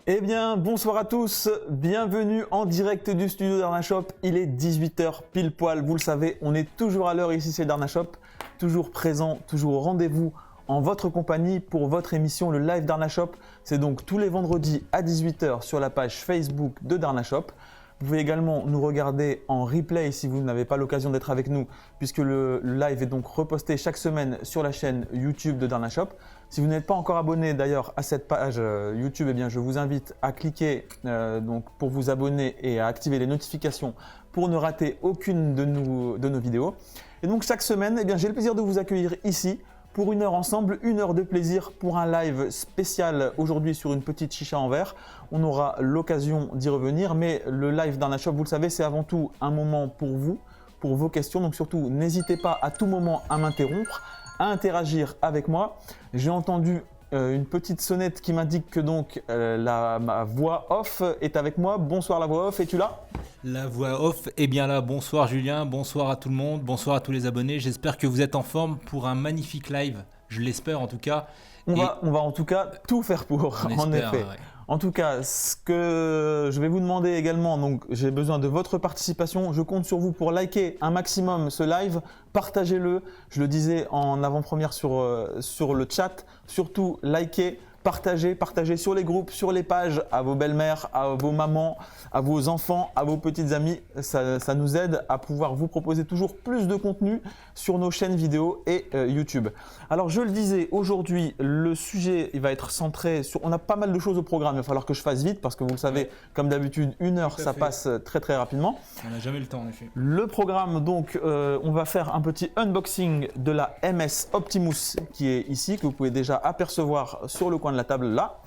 Eh bien, bonsoir à tous, bienvenue en direct du studio d'Arnashop. Il est 18h pile poil, vous le savez, on est toujours à l'heure ici chez Darnashop, toujours présent, toujours au rendez-vous en votre compagnie pour votre émission le live Darnashop. C'est donc tous les vendredis à 18h sur la page Facebook de Darnashop. Vous pouvez également nous regarder en replay si vous n'avez pas l'occasion d'être avec nous, puisque le live est donc reposté chaque semaine sur la chaîne YouTube de Darnashop. Si vous n'êtes pas encore abonné d'ailleurs à cette page YouTube, eh bien, je vous invite à cliquer donc pour vous abonner et à activer les notifications pour ne rater aucune de nos vidéos. Et donc chaque semaine, eh bien, j'ai le plaisir de vous accueillir ici pour une heure ensemble, une heure de plaisir pour un live spécial aujourd'hui sur une petite chicha en verre. On aura l'occasion d'y revenir, mais le live d'Arnashop, vous le savez, c'est avant tout un moment pour vous, pour vos questions. Donc surtout, n'hésitez pas à tout moment à m'interrompre, à interagir avec moi. J'ai entendu une petite sonnette qui m'indique que donc ma voix off est avec moi. Bonsoir la voix off, es-tu là ? La voix off est bien là. Bonsoir Julien, bonsoir à tout le monde, bonsoir à tous les abonnés. J'espère que vous êtes en forme pour un magnifique live. Je l'espère en tout cas. On va en tout cas tout faire pour, en effet. Ouais. En tout cas, ce que je vais vous demander également, donc j'ai besoin de votre participation. Je compte sur vous pour liker un maximum ce live, partagez-le. Je le disais en avant-première sur le chat. Surtout, likez, partagez sur les groupes, sur les pages, à vos belles-mères, à vos mamans, à vos enfants, à vos petites amies. Ça nous aide à pouvoir vous proposer toujours plus de contenu sur nos chaînes vidéo et YouTube. Alors je le disais, aujourd'hui, le sujet il va être centré sur… On a pas mal de choses au programme, il va falloir que je fasse vite parce que vous le savez, comme d'habitude, une heure, ça passe très très rapidement. On n'a jamais le temps en effet. Le programme, donc, on va faire un petit unboxing de la MS Optimus qui est ici, que vous pouvez déjà apercevoir sur le coin de la table là.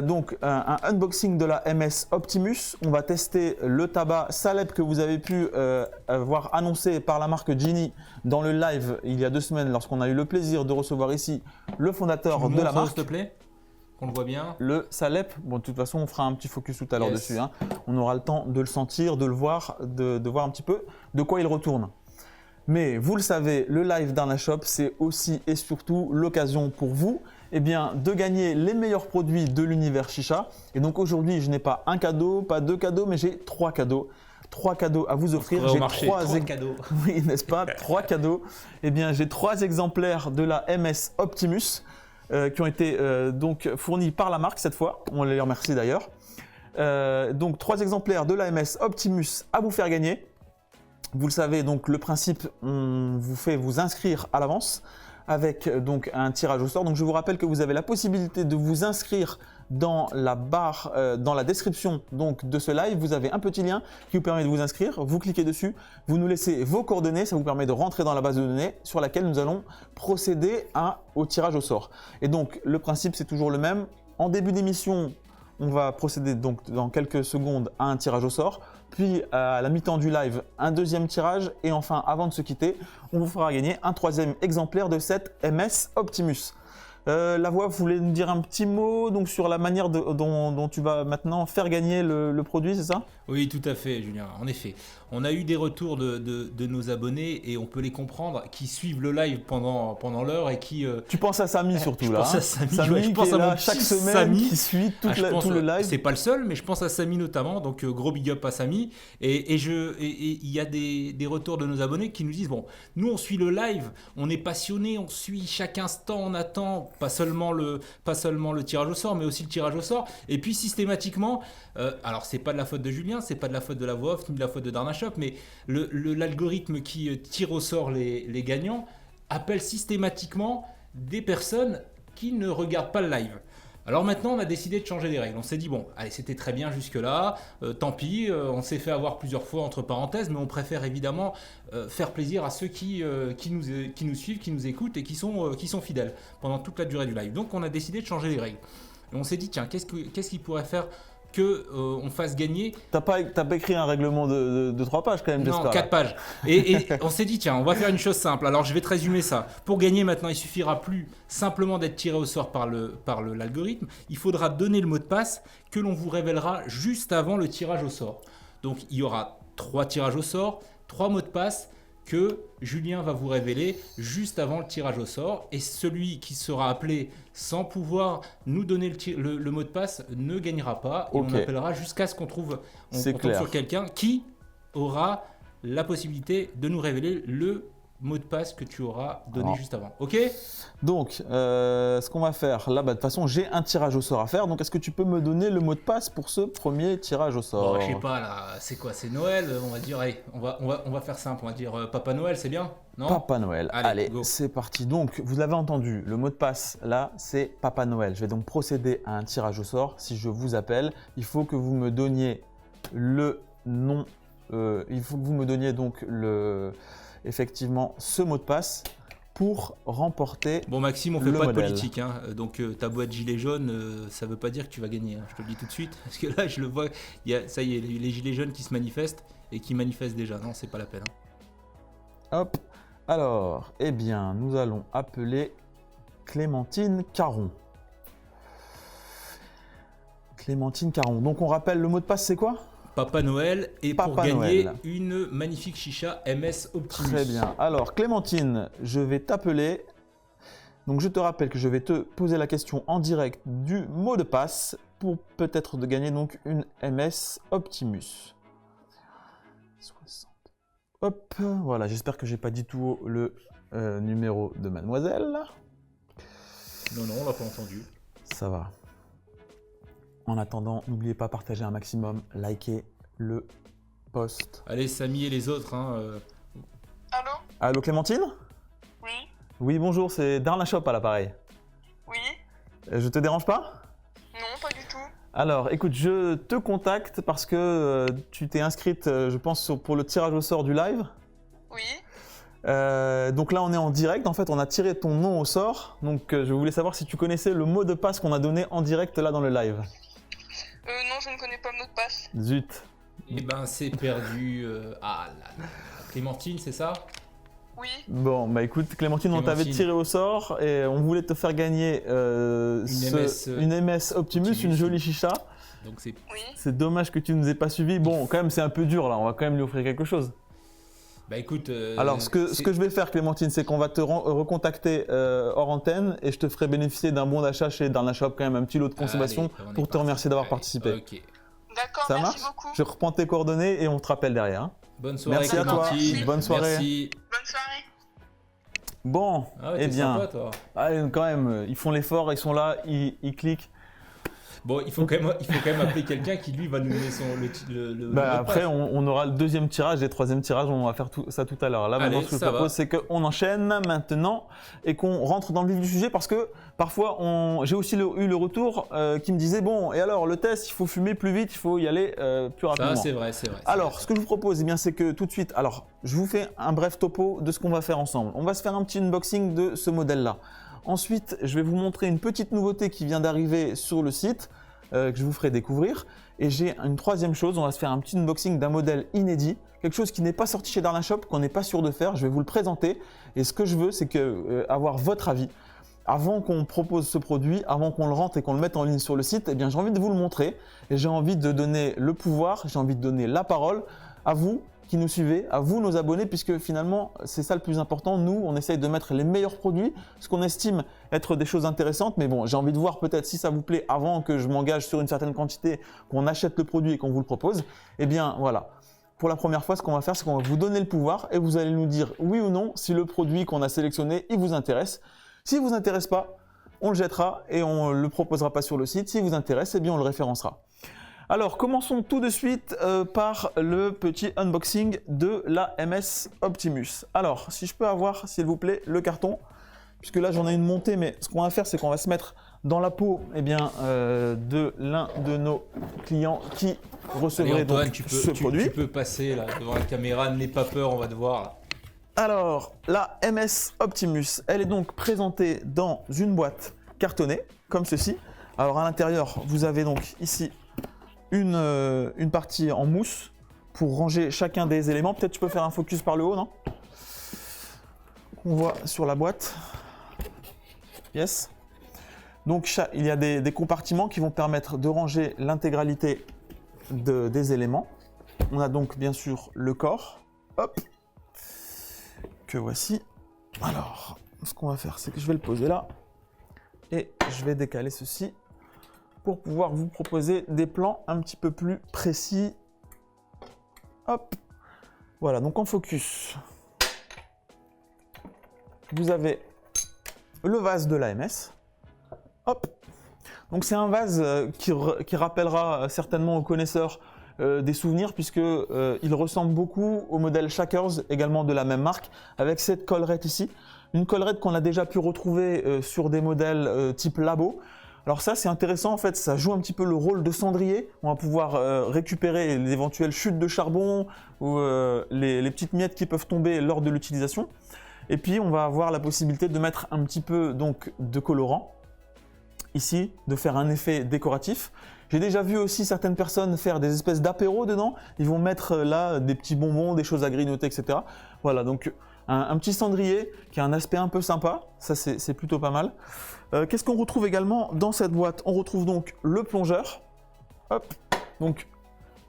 Donc un unboxing de la MS Optimus. On va tester le tabac Salep que vous avez pu voir annoncé par la marque Genie dans le live il y a 2 semaines lorsqu'on a eu le plaisir de recevoir ici le fondateur de la marque. S'il te plaît, qu'on le voit bien. Le Salep, bon de toute façon on fera un petit focus tout à l'heure dessus. Hein. On aura le temps de le sentir, de le voir, de voir un petit peu de quoi il retourne. Mais vous le savez, le live d'Arnashop, c'est aussi et surtout l'occasion pour vous de gagner les meilleurs produits de l'univers chicha. Et donc aujourd'hui, je n'ai pas un cadeau, pas 2 cadeaux, mais j'ai 3 cadeaux. 3 cadeaux à vous offrir. J'ai 3 cadeaux. Oui, n'est-ce pas? 3 cadeaux. J'ai 3 exemplaires de la MS Optimus qui ont été donc fournis par la marque cette fois. On les remercie d'ailleurs. Donc 3 exemplaires de la MS Optimus à vous faire gagner. Vous le savez, donc le principe, on vous fait vous inscrire à l'avance avec donc un tirage au sort. Donc je vous rappelle que vous avez la possibilité de vous inscrire dans la barre, dans la description donc de ce live. Vous avez un petit lien qui vous permet de vous inscrire. Vous cliquez dessus, vous nous laissez vos coordonnées. Ça vous permet de rentrer dans la base de données sur laquelle nous allons procéder au tirage au sort. Et donc le principe, c'est toujours le même. En début d'émission, on va procéder donc dans quelques secondes à un tirage au sort. Puis à la mi-temps du live, un deuxième tirage et enfin avant de se quitter, on vous fera gagner un 3e exemplaire de cette MS Optimus. La voix, vous voulez nous dire un petit mot donc, sur la manière dont tu vas maintenant faire gagner le produit, c'est ça? Oui, tout à fait, Julien. En effet, on a eu des retours de nos abonnés et on peut les comprendre qui suivent le live pendant l'heure et qui… Tu penses à Samy surtout là. Je pense à Samy, je pense à mon chaque semaine Samy, qui suit tout le live. C'est pas le seul, mais je pense à Samy notamment. Donc gros big up à Samy. Et il y a des retours de nos abonnés qui nous disent bon, nous on suit le live, on est passionné, on suit chaque instant, on attend pas seulement le tirage au sort, mais aussi le tirage au sort. Et puis systématiquement, alors c'est pas de la faute de Julien, c'est pas de la faute de la voix off ni de la faute de Darnashop, mais l'algorithme qui tire au sort les gagnants appelle systématiquement des personnes qui ne regardent pas le live. Alors maintenant, on a décidé de changer les règles. On s'est dit, bon, allez, c'était très bien jusque-là, tant pis, on s'est fait avoir plusieurs fois entre parenthèses, mais on préfère évidemment faire plaisir à ceux qui nous suivent, qui nous écoutent et qui sont fidèles pendant toute la durée du live. Donc on a décidé de changer les règles. Et on s'est dit, tiens, qu'est-ce qui pourrait faire qu'on fasse gagner. T'as pas écrit un règlement de 3 pages quand même, j'espère. Non, 4 pages. Et on s'est dit, tiens, on va faire une chose simple. Alors, je vais te résumer ça. Pour gagner maintenant, il suffira plus simplement d'être tiré au sort par l'algorithme. Il faudra donner le mot de passe que l'on vous révélera juste avant le tirage au sort. Donc, il y aura 3 tirages au sort, 3 mots de passe. que Julien va vous révéler juste avant le tirage au sort. Et celui qui sera appelé sans pouvoir nous donner le mot de passe ne gagnera pas. Et Ok. on appellera jusqu'à ce qu'on trouve, C'est tombe clair. sur quelqu'un qui aura la possibilité de nous révéler le mot de passe que tu auras donné Alors. juste avant. Ok? Donc, ce qu'on va faire là, de toute façon, j'ai un tirage au sort à faire. Donc, est-ce que tu peux me donner le mot de passe pour ce premier tirage au sort? Bon, je sais pas là, c'est quoi? C'est Noël? On va dire, allez, on va faire simple. On va dire Papa Noël, c'est bien? Non? Papa Noël. Allez, Allez, go. c'est parti. Donc, vous l'avez entendu, le mot de passe là, c'est Papa Noël. Je vais donc procéder à un tirage au sort. Si je vous appelle, il faut que vous me donniez le nom. Il faut que vous me donniez donc effectivement ce mot de passe pour remporter. Bon Maxime, on fait Le pas modèle. de politique, hein. Donc ta boîte gilet jaune, ça veut pas dire que tu vas gagner, hein. Je te le dis tout de suite, parce que là je le vois, ça y est, les gilets jaunes qui se manifestent et qui manifestent déjà, non c'est pas la peine. Hein. Hop. Alors, eh bien, nous allons appeler Clémentine Caron. Clémentine Caron. Donc, on rappelle le mot de passe, c'est quoi? Papa Noël, et pour Papa gagner Noël. une magnifique chicha MS Optimus. Très bien. Alors, Clémentine, je vais t'appeler. Donc, je te rappelle que je vais te poser la question en direct du mot de passe pour peut-être de gagner donc une MS Optimus. 60. Hop, voilà. J'espère que j'ai pas dit tout haut le numéro de mademoiselle. Non, on l'a pas entendu. Ça va. En attendant, n'oubliez pas de partager un maximum, liker le post. Allez Samy et les autres, hein, Allô? Allô Clémentine? Oui? Oui, bonjour, c'est Darna Shop à l'appareil. Oui? Je te dérange pas? Non, pas du tout. Alors, écoute, je te contacte parce que tu t'es inscrite, je pense, pour le tirage au sort du live. Oui? Donc là, on est en direct. En fait, on a tiré ton nom au sort. Donc, je voulais savoir si tu connaissais le mot de passe qu'on a donné en direct là dans le live. Non, je ne connais pas le mot de passe. Zut. et ben c'est perdu. Ah là là. Clémentine, c'est ça? Oui? Bon, bah écoute, Clémentine, on t'avait Clémentine. tiré au sort et on voulait te faire gagner une MS Optimus, Optimus. une jolie chicha. Donc c'est Oui? C'est dommage que tu ne nous aies pas suivis. Bon, quand même, c'est un peu dur là. On va quand même lui offrir quelque chose. bah écoute. Alors, ce que je vais faire, Clémentine, c'est qu'on va te recontacter hors antenne et je te ferai bénéficier d'un bon d'achat chez Darna Shop, quand même un petit lot de consommation Allez, on est pour te parti. remercier d'avoir Allez, participé. Ok. D'accord, Ça merci marche beaucoup. Je reprends tes coordonnées et on te rappelle derrière. Hein. Bonne soirée Merci à toi. Clémentine. Bonne soirée. Merci. Bonne soirée. Bon, Ah ouais, eh t'es bien, sympa, toi. quand même, ils font l'effort, ils sont là, ils cliquent. Bon, il faut quand même appeler quelqu'un qui lui va nous donner le mot de Après, passe. on aura le deuxième tirage et le troisième tirage, on va faire ça tout à l'heure. Là, Allez, maintenant, ce que je ça va. propose, c'est qu'on enchaîne maintenant et qu'on rentre dans le vif du sujet parce que parfois, j'ai aussi eu le retour qui me disait bon, et alors le test, il faut fumer plus vite, il faut y aller plus rapidement. Ça, c'est vrai, c'est vrai. Alors, ce que je vous propose, eh bien, c'est que tout de suite, alors, je vous fais un bref topo de ce qu'on va faire ensemble. On va se faire un petit unboxing de ce modèle-là. Ensuite, je vais vous montrer une petite nouveauté qui vient d'arriver sur le site, que je vous ferai découvrir. Et j'ai une troisième chose, on va se faire un petit unboxing d'un modèle inédit, quelque chose qui n'est pas sorti chez Darna Shop, qu'on n'est pas sûr de faire. Je vais vous le présenter. Et ce que je veux, c'est avoir votre avis. Avant qu'on propose ce produit, avant qu'on le rentre et qu'on le mette en ligne sur le site, eh bien, j'ai envie de vous le montrer et j'ai envie de donner le pouvoir, j'ai envie de donner la parole à vous qui nous suivez, à vous nos abonnés, puisque finalement c'est ça le plus important. Nous, on essaye de mettre les meilleurs produits, ce qu'on estime être des choses intéressantes, mais bon, j'ai envie de voir peut-être si ça vous plaît avant que je m'engage sur une certaine quantité, qu'on achète le produit et qu'on vous le propose. Eh bien voilà. Pour la première fois, ce qu'on va faire, c'est qu'on va vous donner le pouvoir et vous allez nous dire oui ou non si le produit qu'on a sélectionné, il vous intéresse. S'il ne vous intéresse pas, on le jettera et on ne le proposera pas sur le site. S'il vous intéresse, eh bien on le référencera. Alors, commençons tout de suite par le petit unboxing de la MS Optimus. Alors, si je peux avoir, s'il vous plaît, le carton, puisque là j'en ai une montée, mais ce qu'on va faire, c'est qu'on va se mettre dans la peau de l'un de nos clients qui recevrait Allez, Antoine, donc ce produit. tu peux passer là devant la caméra, n'aie pas peur, on va te voir là. Alors, la MS Optimus, elle est donc présentée dans une boîte cartonnée, comme ceci. Alors, à l'intérieur, vous avez donc ici une partie en mousse pour ranger chacun des éléments. Peut-être tu peux faire un focus par le haut, non? On voit sur la boîte. Yes. Donc, il y a des compartiments qui vont permettre de ranger l'intégralité des éléments. On a donc bien sûr le corps. Hop. que voici. Alors, ce qu'on va faire, c'est que je vais le poser là et je vais décaler ceci pour pouvoir vous proposer des plans un petit peu plus précis. Hop, voilà, donc en focus, vous avez le vase de l'AMS. Hop, donc c'est un vase qui rappellera certainement aux connaisseurs des souvenirs, puisque il ressemble beaucoup au modèle Shakers, également de la même marque, avec cette collerette ici. Une collerette qu'on a déjà pu retrouver sur des modèles type Labo. Alors ça, c'est intéressant, en fait, ça joue un petit peu le rôle de cendrier. On va pouvoir récupérer l'éventuelle chute de charbon ou les petites miettes qui peuvent tomber lors de l'utilisation. Et puis, on va avoir la possibilité de mettre un petit peu donc, de colorant ici, de faire un effet décoratif. J'ai déjà vu aussi certaines personnes faire des espèces d'apéros dedans. Ils vont mettre là des petits bonbons, des choses à grignoter, etc. Voilà, donc un petit cendrier qui a un aspect un peu sympa. Ça, c'est plutôt pas mal. Qu'est-ce qu'on retrouve également dans cette boîte? On retrouve donc le plongeur. Hop, donc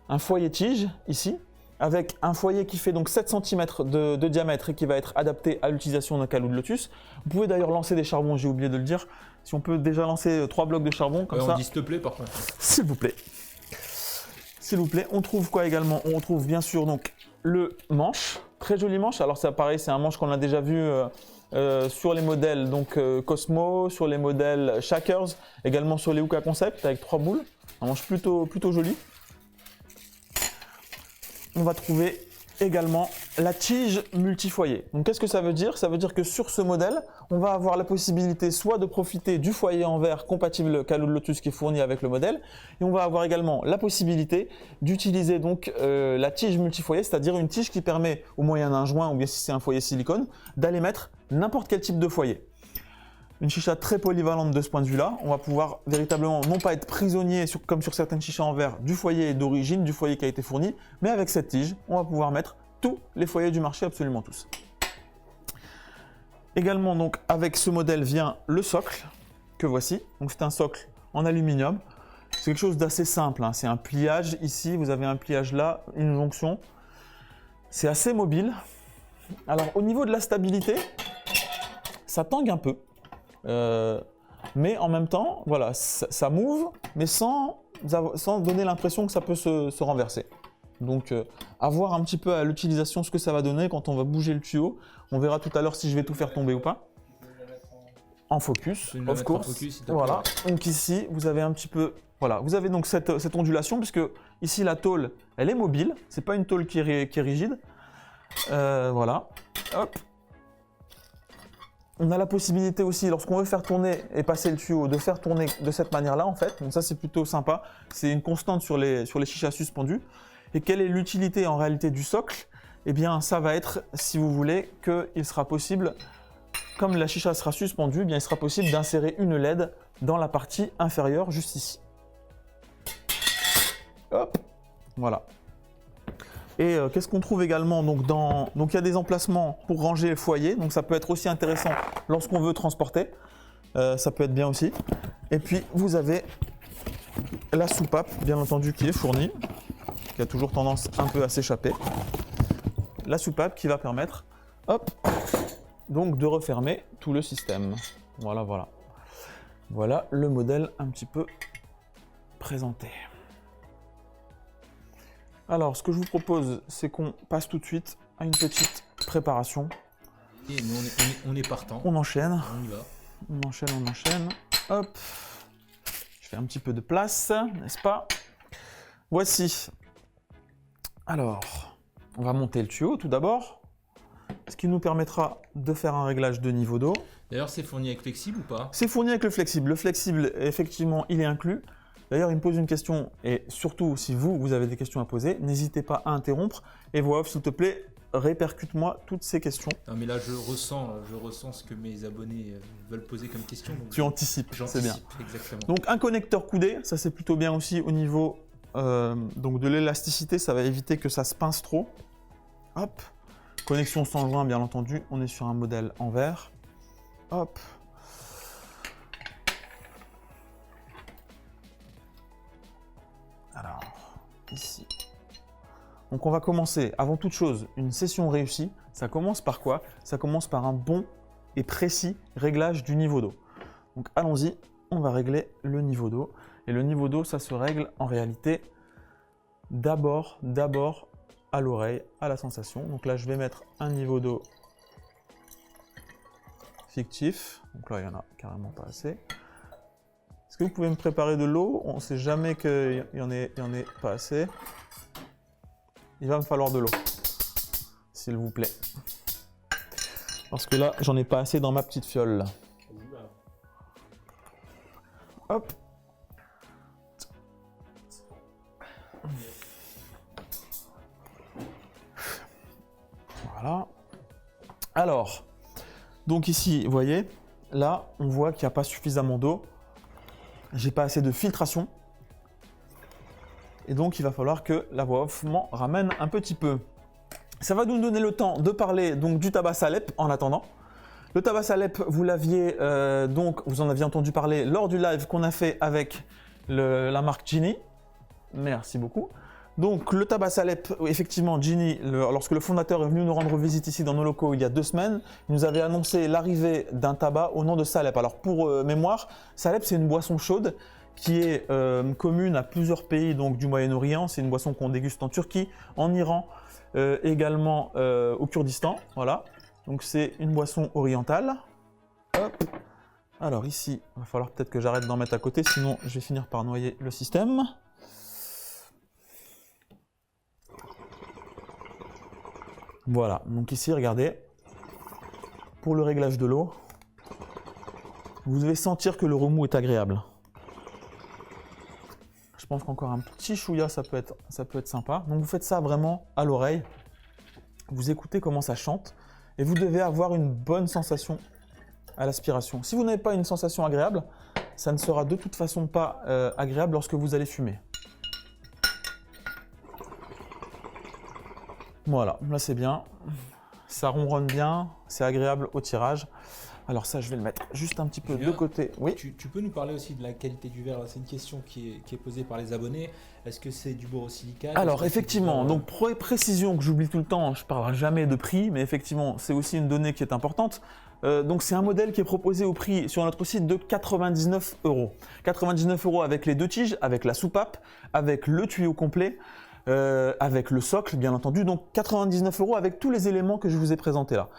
un foyer tige ici, avec un foyer qui fait donc 7 cm de diamètre et qui va être adapté à l'utilisation d'un calou de lotus. Vous pouvez d'ailleurs lancer des charbons, j'ai oublié de le dire. Si on peut déjà lancer 3 blocs de charbon, comme ça. On dit s'il te plaît par contre. S'il vous plaît. S'il vous plaît. On trouve quoi également? On retrouve bien sûr donc le manche, très joli manche. Alors ça pareil, c'est un manche qu'on a déjà vu sur les modèles donc Cosmo, sur les modèles Shakers, également sur les Hoka Concept avec 3 boules. Un manche plutôt joli. On va trouver également la tige multifoyer. Donc qu'est-ce que ça veut dire? Ça veut dire que sur ce modèle, on va avoir la possibilité soit de profiter du foyer en verre compatible calou de lotus qui est fourni avec le modèle, et on va avoir également la possibilité d'utiliser donc la tige multifoyer, c'est-à-dire une tige qui permet au moyen d'un joint ou bien si c'est un foyer silicone, d'aller mettre n'importe quel type de foyer. Une chicha très polyvalente de ce point de vue-là. On va pouvoir véritablement non pas être prisonnier, comme sur certaines chichas en verre, du foyer d'origine, du foyer qui a été fourni, mais avec cette tige, on va pouvoir mettre tous les foyers du marché, absolument tous. Également, donc, avec ce modèle vient le socle que voici. Donc, c'est un socle en aluminium. C'est quelque chose d'assez simple, hein. C'est un pliage ici, vous avez un pliage là, une jonction. C'est assez mobile. Alors, au niveau de la stabilité, ça tangue un peu. Mais en même temps, voilà, ça move, mais sans donner l'impression que ça peut se renverser. Donc, à voir un petit peu à l'utilisation ce que ça va donner quand on va bouger le tuyau. On verra tout à l'heure si je vais tout faire tomber ou pas. En focus, of course. Voilà. Donc ici, vous avez un petit peu, voilà, vous avez donc cette ondulation puisque ici la tôle, elle est mobile. C'est pas une tôle qui est rigide. Voilà. Hop. On a la possibilité aussi, lorsqu'on veut faire tourner et passer le tuyau, de faire tourner de cette manière-là en fait. Donc ça c'est plutôt sympa. C'est une constante sur les chichas suspendues. Et quelle est l'utilité en réalité du socle? Eh bien ça va être, si vous voulez, qu'il sera possible, comme la chicha sera suspendue, eh bien il sera possible d'insérer une LED dans la partie inférieure, juste ici. Hop, voilà. Et qu'est-ce qu'on trouve également donc il y a des emplacements pour ranger le foyer, donc ça peut être aussi intéressant lorsqu'on veut transporter, ça peut être bien aussi. Et puis vous avez la soupape, bien entendu, qui est fournie, qui a toujours tendance un peu à s'échapper. La soupape qui va permettre, hop, donc de refermer tout le système. Voilà, voilà. Voilà le modèle un petit peu présenté. Alors, ce que je vous propose, c'est qu'on passe tout de suite à une petite préparation. Et nous, on est partant. On enchaîne. On y va. On enchaîne, on enchaîne. Hop. Je fais un petit peu de place, n'est-ce pas? Voici. Alors, on va monter le tuyau tout d'abord, ce qui nous permettra de faire un réglage de niveau d'eau. D'ailleurs, c'est fourni avec flexible ou pas? C'est fourni avec le flexible. Le flexible, effectivement, il est inclus. D'ailleurs, il me pose une question, et surtout, si vous avez des questions à poser, n'hésitez pas à interrompre. Et voix off, s'il te plaît, répercute-moi toutes ces questions. Non, mais là, je ressens ce que mes abonnés veulent poser comme question. Donc Tu anticipes, c'est bien. Exactement. Donc, un connecteur coudé, ça c'est plutôt bien aussi au niveau donc de l'élasticité, ça va éviter que ça se pince trop. Hop. Connexion sans joint, bien entendu. On est sur un modèle en verre. Hop. Alors, ici, Donc on va commencer, avant toute chose, une session réussie. Ça commence par quoi? Ça commence par un bon et précis réglage du niveau d'eau. Donc allons-y, on va régler le niveau d'eau. Et le niveau d'eau, ça se règle en réalité d'abord à l'oreille, à la sensation. Donc là, je vais mettre un niveau d'eau fictif. Donc là, il n'y en a carrément pas assez. Est-ce que vous pouvez me préparer de l'eau? On ne sait jamais qu'il y en ait pas assez. Il va me falloir de l'eau, s'il vous plaît. Parce que là, j'en ai pas assez dans ma petite fiole. Hop. Voilà. Alors, donc ici, vous voyez, là, on voit qu'il n'y a pas suffisamment d'eau. J'ai pas assez de filtration. Et donc, il va falloir que la voix off m'en ramène un petit peu. Ça va nous donner le temps de parler donc du tabac Salep en attendant. Le tabac Salep, vous l'aviez vous en aviez entendu parler lors du live qu'on a fait avec la marque Genie. Merci beaucoup. Donc le tabac Salep, effectivement, Genie, lorsque le fondateur est venu nous rendre visite ici dans nos locaux il y a 2 semaines, il nous avait annoncé l'arrivée d'un tabac au nom de Salep. Alors pour mémoire, Salep c'est une boisson chaude qui est commune à plusieurs pays donc, du Moyen-Orient. C'est une boisson qu'on déguste en Turquie, en Iran, également au Kurdistan. Voilà. Donc c'est une boisson orientale. Hop. Alors ici, il va falloir peut-être que j'arrête d'en mettre à côté, sinon je vais finir par noyer le système. Voilà, donc ici, regardez, pour le réglage de l'eau, vous devez sentir que le remous est agréable. Je pense qu'encore un petit chouïa, ça peut être sympa. Donc vous faites ça vraiment à l'oreille, vous écoutez comment ça chante, et vous devez avoir une bonne sensation à l'aspiration. Si vous n'avez pas une sensation agréable, ça ne sera de toute façon pas agréable lorsque vous allez fumer. Voilà, là c'est bien, ça ronronne bien, c'est agréable au tirage. Alors ça, je vais le mettre juste un petit peu de côté. Oui. Tu peux nous parler aussi de la qualité du verre? C'est une question qui est posée par les abonnés. Est-ce que c'est du borosilicate? Alors effectivement, donc précision que j'oublie tout le temps, je ne parle jamais de prix, mais effectivement, c'est aussi une donnée qui est importante. Donc c'est un modèle qui est proposé au prix sur notre site de 99 €. 99 € avec les 2 tiges, avec la soupape, avec le tuyau complet. Avec le socle bien entendu, donc 99 € avec tous les éléments que je vous ai présentés là.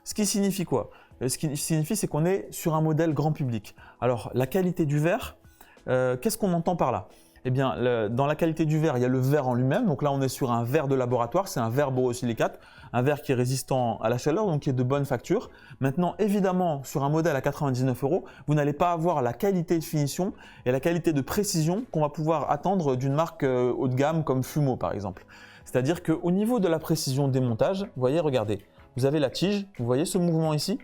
Ce qui signifie quoi? Ce qui signifie c'est qu'on est sur un modèle grand public. Alors la qualité du verre, qu'est-ce qu'on entend par là? Eh bien dans la qualité du verre, il y a le verre en lui-même, donc là on est sur un verre de laboratoire, c'est un verre borosilicate, un verre qui est résistant à la chaleur, donc qui est de bonne facture. Maintenant évidemment sur un modèle à 99 €, vous n'allez pas avoir la qualité de finition et la qualité de précision qu'on va pouvoir attendre d'une marque haut de gamme comme Fumo par exemple. C'est-à-dire qu'au niveau de la précision des montages, vous voyez, regardez, vous avez la tige, vous voyez ce mouvement ici?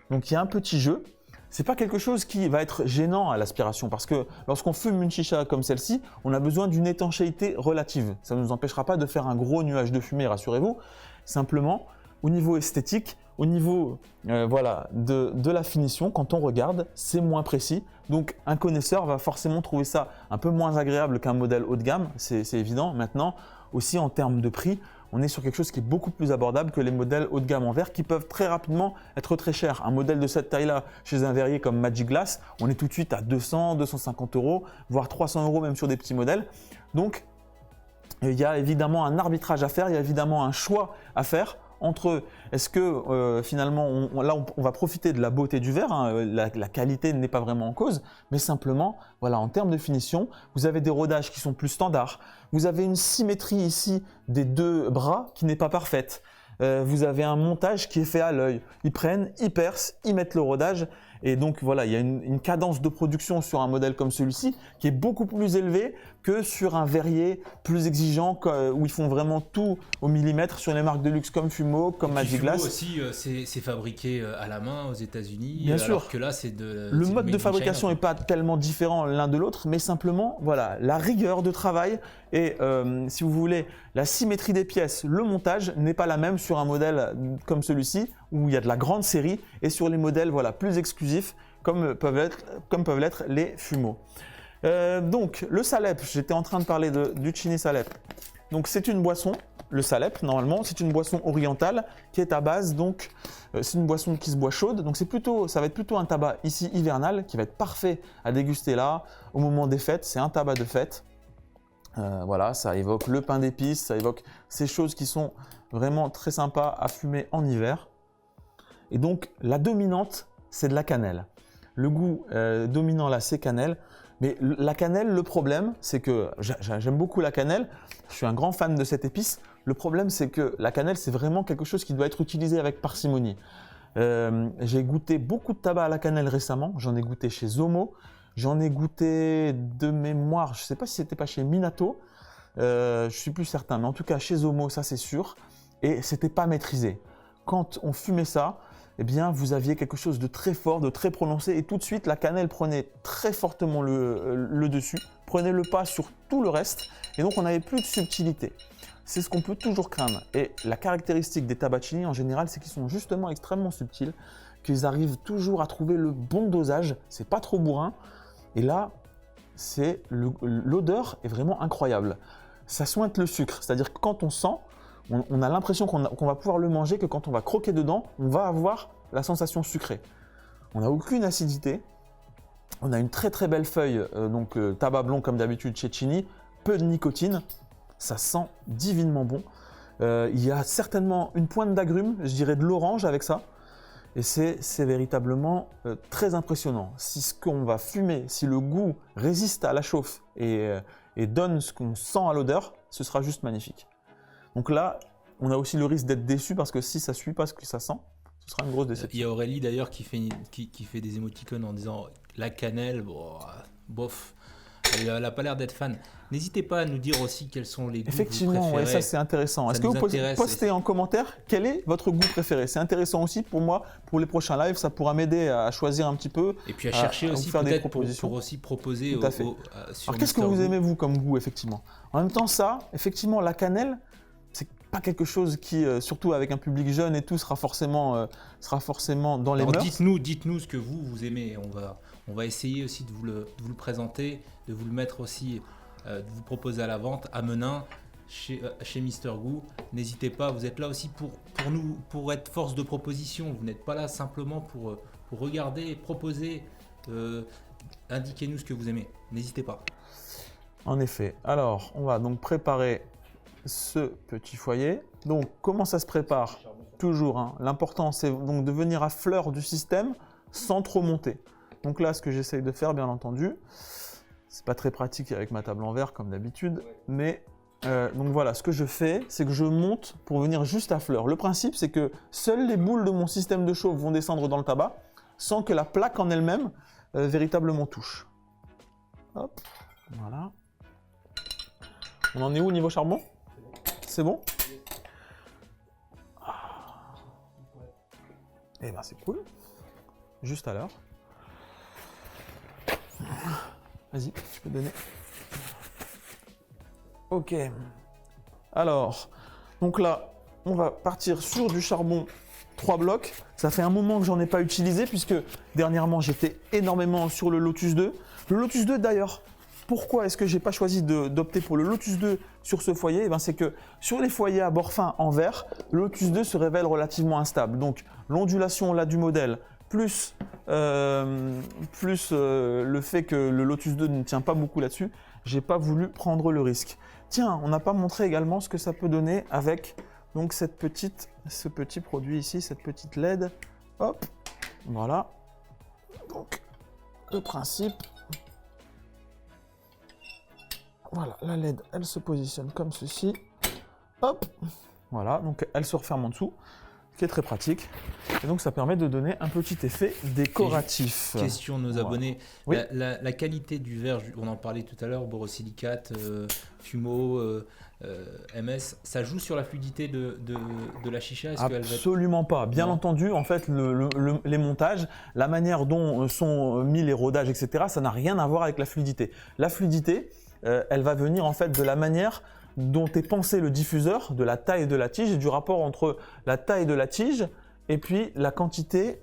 Donc il y a un petit jeu. C'est pas quelque chose qui va être gênant à l'aspiration parce que lorsqu'on fume une chicha comme celle-ci, on a besoin d'une étanchéité relative. Ça ne nous empêchera pas de faire un gros nuage de fumée, rassurez-vous. Simplement, au niveau esthétique, au niveau de la finition, quand on regarde, c'est moins précis. Donc un connaisseur va forcément trouver ça un peu moins agréable qu'un modèle haut de gamme, c'est évident. Maintenant, aussi en termes de prix, on est sur quelque chose qui est beaucoup plus abordable que les modèles haut de gamme en verre qui peuvent très rapidement être très chers. Un modèle de cette taille-là chez un verrier comme Magic Glass, on est tout de suite à 200, 250 €, voire 300 € même sur des petits modèles. Donc, il y a évidemment un arbitrage à faire, il y a évidemment un choix à faire entre est-ce que finalement on va profiter de la beauté du verre, hein, la qualité n'est pas vraiment en cause, mais simplement voilà, en termes de finition, vous avez des rodages qui sont plus standards, vous avez une symétrie ici des 2 bras qui n'est pas parfaite, vous avez un montage qui est fait à l'œil, ils prennent, ils percent, ils mettent le rodage. Et donc voilà, il y a une cadence de production sur un modèle comme celui-ci qui est beaucoup plus élevée que sur un verrier plus exigeant où ils font vraiment tout au millimètre sur les marques de luxe comme Fumo, comme Magic Glass. Fumo aussi, c'est fabriqué à la main aux États-Unis. Bien alors sûr. que là, c'est de le c'est mode made de in fabrication China. n'est pas tellement différent l'un de l'autre, mais simplement voilà, la rigueur de travail et si vous voulez la symétrie des pièces, le montage n'est pas la même sur un modèle comme celui-ci où il y a de la grande série et sur les modèles voilà, plus exclusifs comme peuvent l'être les Fumo. Donc le Salep, j'étais en train de parler du Genie Salep. Donc c'est une boisson, le salep normalement, c'est une boisson orientale qui est à base, donc c'est une boisson qui se boit chaude. Donc ça va être plutôt un tabac ici hivernal qui va être parfait à déguster là, au moment des fêtes. C'est un tabac de fête. Voilà, ça évoque le pain d'épices, ça évoque ces choses qui sont vraiment très sympas à fumer en hiver. Et donc la dominante, c'est de la cannelle. Le goût dominant là, c'est cannelle. Mais la cannelle, le problème, c'est que j'aime beaucoup la cannelle. Je suis un grand fan de cette épice. Le problème, c'est que la cannelle, c'est vraiment quelque chose qui doit être utilisé avec parcimonie. J'ai goûté beaucoup de tabac à la cannelle récemment. J'en ai goûté chez Zomo. J'en ai goûté de mémoire. Je ne sais pas si c'était pas chez Minato. Je suis plus certain. Mais en tout cas, chez Zomo, ça c'est sûr. Et c'était pas maîtrisé. Quand on fumait ça, eh bien, vous aviez quelque chose de très fort, de très prononcé, et tout de suite, la cannelle prenait très fortement le dessus, prenait le pas sur tout le reste, et donc on n'avait plus de subtilité. C'est ce qu'on peut toujours craindre. Et la caractéristique des tabaccini en général, c'est qu'ils sont justement extrêmement subtils, qu'ils arrivent toujours à trouver le bon dosage, c'est pas trop bourrin, et là, l'odeur est vraiment incroyable. Ça sointe le sucre, c'est-à-dire que quand on sent, on a l'impression qu'on va pouvoir le manger, que quand on va croquer dedans, on va avoir la sensation sucrée. On n'a aucune acidité. On a une très très belle feuille, tabac blond comme d'habitude chez Chini, peu de nicotine. Ça sent divinement bon. Il y a certainement une pointe d'agrumes, je dirais de l'orange avec ça. Et c'est véritablement très impressionnant. Si ce qu'on va fumer, si le goût résiste à la chauffe et donne ce qu'on sent à l'odeur, ce sera juste magnifique. Donc là, on a aussi le risque d'être déçu parce que si ça ne suit pas ce que ça sent, ce sera une grosse déception. Il y a Aurélie d'ailleurs qui fait des émoticônes en disant la cannelle, bof. Elle n'a pas l'air d'être fan. N'hésitez pas à nous dire aussi quels sont les goûts Effectivement, que vous préférez. ouais, ça c'est intéressant. Est-ce que vous postez en commentaire quel est votre goût préféré? C'est intéressant aussi pour moi, pour les prochains lives, ça pourra m'aider à choisir un petit peu. Et puis à chercher aussi faire des peut-être propositions. pour aussi proposer Tout à fait. sur Alors qu'est-ce que vous aimez vous comme goût effectivement? En même temps ça, effectivement la cannelle, c'est pas quelque chose qui, surtout avec un public jeune et tout, sera forcément dans les Alors mœurs. dites-nous ce que vous aimez. On va essayer aussi de vous le présenter, de vous le mettre aussi, de vous proposer à la vente à Menin, chez Mister Goo. N'hésitez pas, vous êtes là aussi pour être force de proposition. Vous n'êtes pas là simplement pour regarder, proposer, indiquez-nous ce que vous aimez. N'hésitez pas. En effet. Alors, on va donc préparer ce petit foyer. Donc, comment ça se prépare? Toujours, hein. L'important, c'est donc de venir à fleur du système sans trop monter. Donc là, ce que j'essaye de faire, bien entendu, c'est pas très pratique avec ma table en verre comme d'habitude, mais donc voilà, ce que je fais, c'est que je monte pour venir juste à fleur. Le principe, c'est que seules les boules de mon système de chauffe vont descendre dans le tabac, sans que la plaque en elle-même véritablement touche. Hop, voilà. On en est où au niveau charbon? C'est bon? Eh ben c'est cool. Juste à l'heure. Vas-y, tu peux donner. Ok. Alors, donc là, on va partir sur du charbon 3 blocs. Ça fait un moment que j'en ai pas utilisé puisque dernièrement j'étais énormément sur le Lotus 2. Le Lotus 2 d'ailleurs, pourquoi est-ce que j'ai pas choisi d'opter pour le Lotus 2 sur ce foyer? Eh ben, c'est que sur les foyers à bord fin en verre, le Lotus 2 se révèle relativement instable. Donc l'ondulation là du modèle, plus le fait que le Lotus 2 ne tient pas beaucoup là-dessus, j'ai pas voulu prendre le risque. Tiens, on n'a pas montré également ce que ça peut donner avec donc ce petit produit ici, cette petite LED. Hop, voilà. Donc le principe. Voilà, la LED, elle se positionne comme ceci. Hop, voilà, donc elle se referme en dessous, ce qui est très pratique. Et donc ça permet de donner un petit effet décoratif. Question de nos abonnés. Oui. La qualité du verre, on en parlait tout à l'heure, borosilicate, fumeau, MS, ça joue sur la fluidité de la chicha? Absolument pas. Bien entendu, en fait, les montages, la manière dont sont mis les rodages, etc., ça n'a rien à voir avec la fluidité. La fluidité, elle va venir en fait de la manière dont est pensé le diffuseur, de la taille de la tige et du rapport entre la taille de la tige et puis la quantité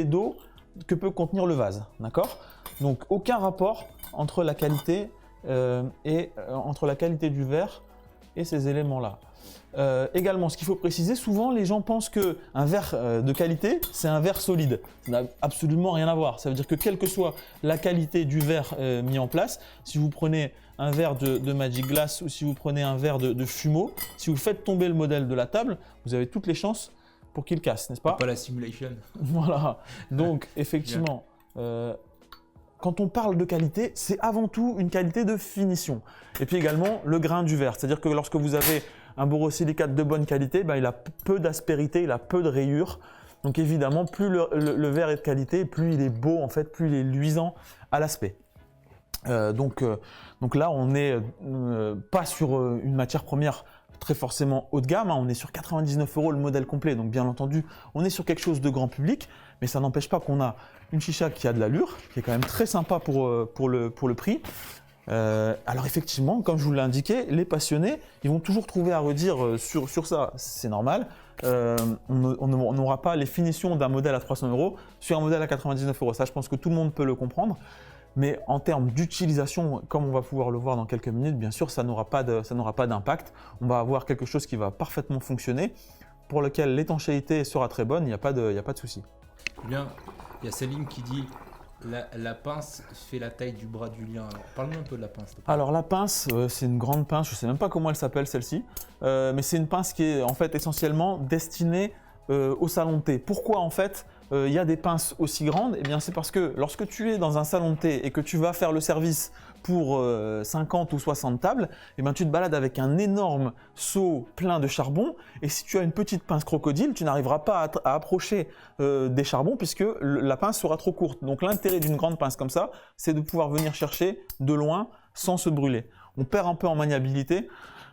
d'eau que peut contenir le vase. D'accord? Donc aucun rapport entre la qualité entre la qualité du verre et ces éléments-là. Également, ce qu'il faut préciser, souvent les gens pensent qu'un verre de qualité, c'est un verre solide. Ça n'a absolument rien à voir. Ça veut dire que quelle que soit la qualité du verre mis en place, si vous prenez un verre de Magic Glass ou si vous prenez un verre de Fumo, si vous faites tomber le modèle de la table, vous avez toutes les chances pour qu'il casse, n'est-ce pas? Pas la simulation. Voilà. Donc, effectivement, quand on parle de qualité, c'est avant tout une qualité de finition. Et puis également, le grain du verre. C'est-à-dire que lorsque vous avez un borosilicate de bonne qualité, il a peu d'aspérité, il a peu de rayures. Donc évidemment, plus le verre est de qualité, plus il est beau, en fait, plus il est luisant à l'aspect. Donc là, on n'est pas sur une matière première très forcément haut de gamme, on est sur 99 € le modèle complet, donc bien entendu, on est sur quelque chose de grand public, mais ça n'empêche pas qu'on a une chicha qui a de l'allure, qui est quand même très sympa pour le prix. Alors effectivement, comme je vous l'ai indiqué, les passionnés, ils vont toujours trouver à redire sur ça, c'est normal. On n'aura pas les finitions d'un modèle à 300 € sur un modèle à 99 €. Ça, je pense que tout le monde peut le comprendre. Mais en termes d'utilisation, comme on va pouvoir le voir dans quelques minutes, bien sûr, ça n'aura pas d'impact. On va avoir quelque chose qui va parfaitement fonctionner, pour lequel l'étanchéité sera très bonne, il n'y a pas de souci. Bien, il y a Céline qui dit la pince fait la taille du bras de Julien. Alors, parle-nous un peu de la pince. Alors la pince, c'est une grande pince, je ne sais même pas comment elle s'appelle celle-ci, mais c'est une pince qui est en fait essentiellement destinée au salon de thé. Pourquoi en fait il y a des pinces aussi grandes? Eh bien c'est parce que lorsque tu es dans un salon de thé et que tu vas faire le service pour 50 ou 60 tables, eh bien tu te balades avec un énorme seau plein de charbon, et si tu as une petite pince crocodile, tu n'arriveras pas à approcher des charbons puisque la pince sera trop courte. Donc l'intérêt d'une grande pince comme ça, c'est de pouvoir venir chercher de loin sans se brûler. On perd un peu en maniabilité.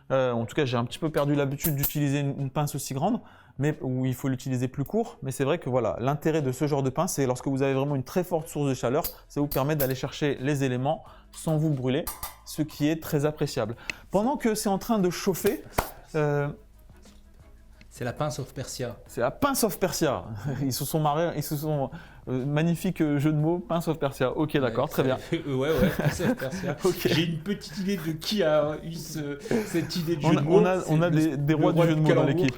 En tout cas, j'ai un petit peu perdu l'habitude d'utiliser une pince aussi grande, mais où il faut l'utiliser plus court. Mais c'est vrai que voilà, l'intérêt de ce genre de pince, c'est lorsque vous avez vraiment une très forte source de chaleur, ça vous permet d'aller chercher les éléments sans vous brûler, ce qui est très appréciable. Pendant que c'est en train de chauffer, c'est la pince of Persia. C'est la pince of Persia. Ils se sont marrés, magnifique jeu de mots, pince of Persia. Ok, d'accord, très bien. Ouais, pince of Persia. Okay. J'ai une petite idée de qui a eu cette idée de jeu de mots. On a des rois du jeu de mots dans l'équipe.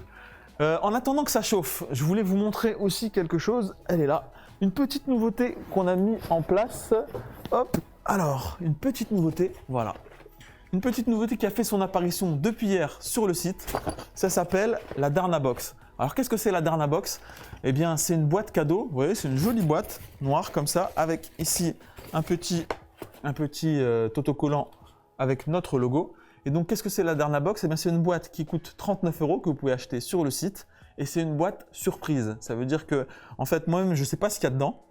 En attendant que ça chauffe, je voulais vous montrer aussi quelque chose. Elle est là. Une petite nouveauté qu'on a mis en place. Hop. Alors, une petite nouveauté. Voilà. Une petite nouveauté qui a fait son apparition depuis hier sur le site. Ça s'appelle la Darna Box. Alors, qu'est-ce que c'est la Darna Box? Eh bien, c'est une boîte cadeau. Vous voyez, c'est une jolie boîte noire comme ça, avec ici un petit autocollant avec notre logo. Et donc, qu'est-ce que c'est la Darna Box? Eh bien, c'est une boîte qui coûte 39 € que vous pouvez acheter sur le site. Et c'est une boîte surprise. Ça veut dire que, en fait, moi-même, je ne sais pas ce qu'il y a dedans.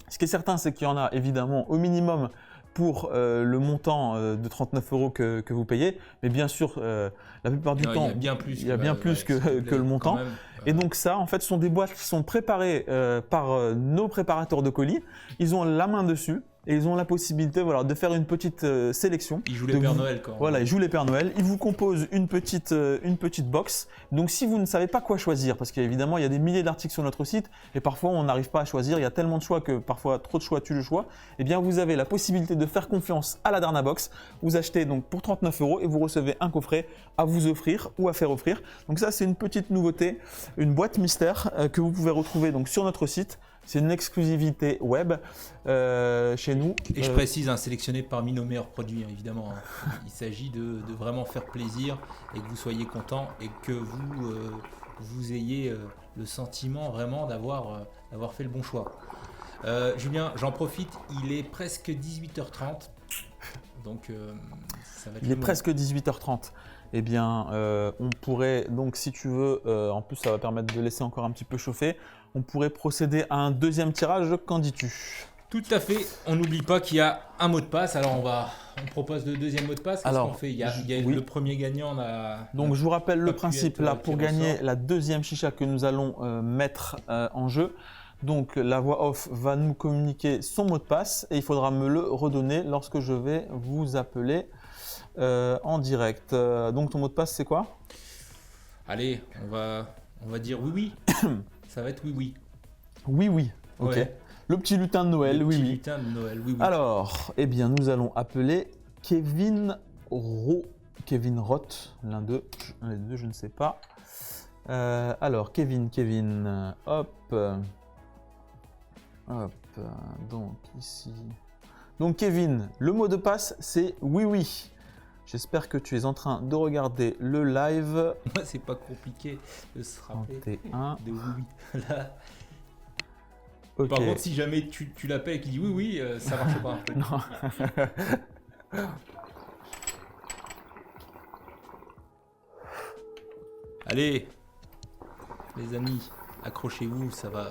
Ce qui est certain, c'est qu'il y en a évidemment au minimum pour le montant de 39 € que vous payez. Mais bien sûr, la plupart du temps, il y a bien plus que le montant. Même, et donc ça, en fait, ce sont des boîtes qui sont préparées par nos préparateurs de colis. Ils ont la main dessus. Et ils ont la possibilité de faire une petite sélection. Ils jouent les Pères Noël quand même. Voilà, ils jouent les Pères Noël. Ils vous composent une petite box. Donc si vous ne savez pas quoi choisir, parce qu'évidemment il y a des milliers d'articles sur notre site et parfois on n'arrive pas à choisir, il y a tellement de choix que parfois trop de choix tue le choix, eh bien vous avez la possibilité de faire confiance à la Darna Box. Vous achetez donc pour 39 € et vous recevez un coffret à vous offrir ou à faire offrir. Donc ça c'est une petite nouveauté, une boîte mystère que vous pouvez retrouver donc sur notre site. C'est une exclusivité web chez nous. Et je précise, sélectionné parmi nos meilleurs produits, évidemment. Il s'agit de vraiment faire plaisir et que vous soyez content et que vous ayez le sentiment vraiment d'avoir fait le bon choix. Julien, j'en profite, il est presque 18h30. Donc, ça va être il est presque 18h30. Eh bien, on pourrait, donc si tu veux, en plus ça va permettre de laisser encore un petit peu chauffer, on pourrait procéder à un deuxième tirage, qu'en dis-tu? Tout à fait, on n'oublie pas qu'il y a un mot de passe, alors on propose le deuxième mot de passe, qu'est-ce qu'on fait? Il y a oui. Le premier gagnant, donc je vous rappelle le principe là, pour gagner la deuxième chicha que nous allons mettre en jeu. Donc la voix off va nous communiquer son mot de passe et il faudra me le redonner lorsque je vais vous appeler en direct. Donc ton mot de passe c'est quoi? Allez, on va dire oui. Ça va être oui. Oui, ok. Ouais. Le petit lutin de Noël, oui. Lutin de Noël, oui. Alors, eh bien nous allons appeler Kevin Roth, l'un des deux, je ne sais pas. Alors, Kevin, hop, donc ici. Donc Kevin, le mot de passe, c'est oui. J'espère que tu es en train de regarder le live. Moi, c'est pas compliqué de se rappeler 31. de oui. Là. Ok. Par contre, si jamais tu l'appelles et qu'il dit oui, ça marche pas. Non. Allez, les amis, accrochez-vous, ça va.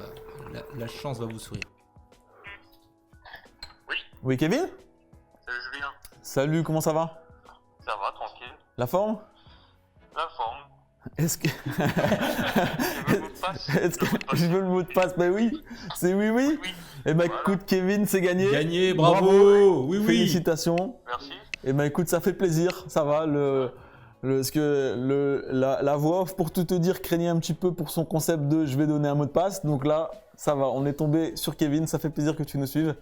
La chance va vous sourire. Oui, Kevin? Salut Julien, Salut, comment ça va? ça va, tranquille. La forme? La forme. Est-ce que... Tu veux le mot de passe? Est-ce que Le mot de passe. je veux le mot de passe? Ben oui, c'est oui. Oui, Eh ben Voilà. écoute, Kevin, c'est gagné. Gagné, bravo. Oui. Félicitations. merci. Eh ben écoute, ça fait plaisir, ça va. La voix off, pour tout te dire, craignait un petit peu pour son concept de je vais donner un mot de passe. Donc là, ça va, on est tombé sur Kevin, ça fait plaisir que tu nous suives.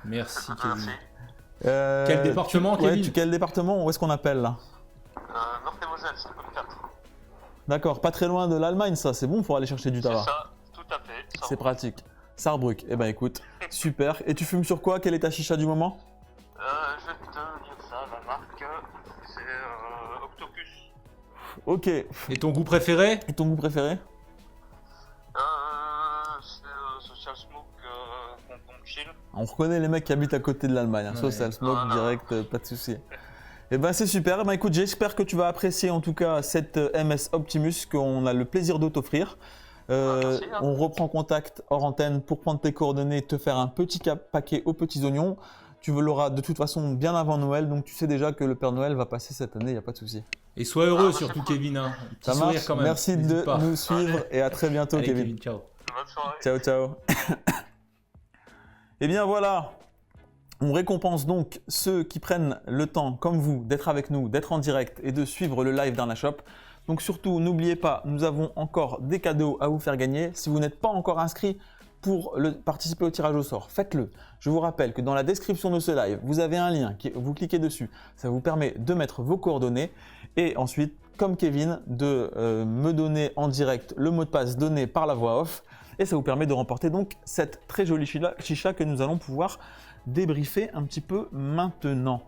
Merci, Merci. Kevin. Quel département, Kevin? Quel département? Où est-ce qu'on appelle là? Meurthe-et-Moselle, 54. D'accord, pas très loin de l'Allemagne, ça, c'est bon pour aller chercher du C'est tabac. ça, tout à fait. Ça C'est va. pratique. Saarbrück, eh ben écoute, super. Et tu fumes sur quoi? Quelle est ta chicha du moment? Je vais te dire ça, la marque, c'est Octopus. Ok. Et ton goût préféré? Et ton goût préféré? C'est Social Smoke Concombre Chill. On reconnaît les mecs qui habitent à côté de l'Allemagne. Ouais. Social Smoke, Voilà. direct, pas de souci. Eh ben c'est super. Eh ben écoute, j'espère que tu vas apprécier en tout cas cette MS Optimus qu'on a le plaisir de t'offrir. Merci, hein. On reprend contact hors antenne pour prendre tes coordonnées, te faire un petit paquet aux petits oignons. Tu l'auras de toute façon bien avant Noël, donc tu sais déjà que le Père Noël va passer cette année, il n'y a pas de souci. Et sois heureux Ah, bah, surtout, c'est cool. Kevin. Hein. Un petit Ça sourire marche. quand même. Merci N'hésite de pas. nous suivre et à très bientôt, Allez, Kevin. Kevin, ciao. Bonne soirée. Ciao, ciao. Eh bien voilà, on récompense donc ceux qui prennent le temps, comme vous, d'être avec nous, d'être en direct et de suivre le live d'Arnashop. Donc surtout, n'oubliez pas, nous avons encore des cadeaux à vous faire gagner. Si vous n'êtes pas encore inscrit pour participer au tirage au sort, faites-le. Je vous rappelle que dans la description de ce live, vous avez un lien, vous cliquez dessus. Ça vous permet de mettre vos coordonnées et ensuite, comme Kevin, de me donner en direct le mot de passe donné par la voix off. Et ça vous permet de remporter donc cette très jolie chicha que nous allons pouvoir débriefer un petit peu maintenant.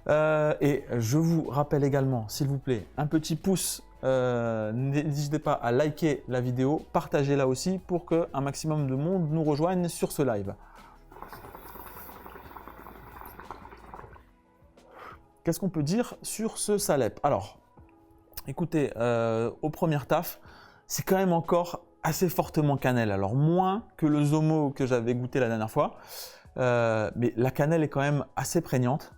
Et je vous rappelle également, s'il vous plaît, un petit pouce. N'hésitez pas à liker la vidéo, partagez-la aussi pour qu'un maximum de monde nous rejoigne sur ce live. Qu'est-ce qu'on peut dire sur ce Salep? Alors, écoutez, au premier taf, c'est quand même encore assez fortement cannelle. Alors, moins que le Zomo que j'avais goûté la dernière fois, mais la cannelle est quand même assez prégnante.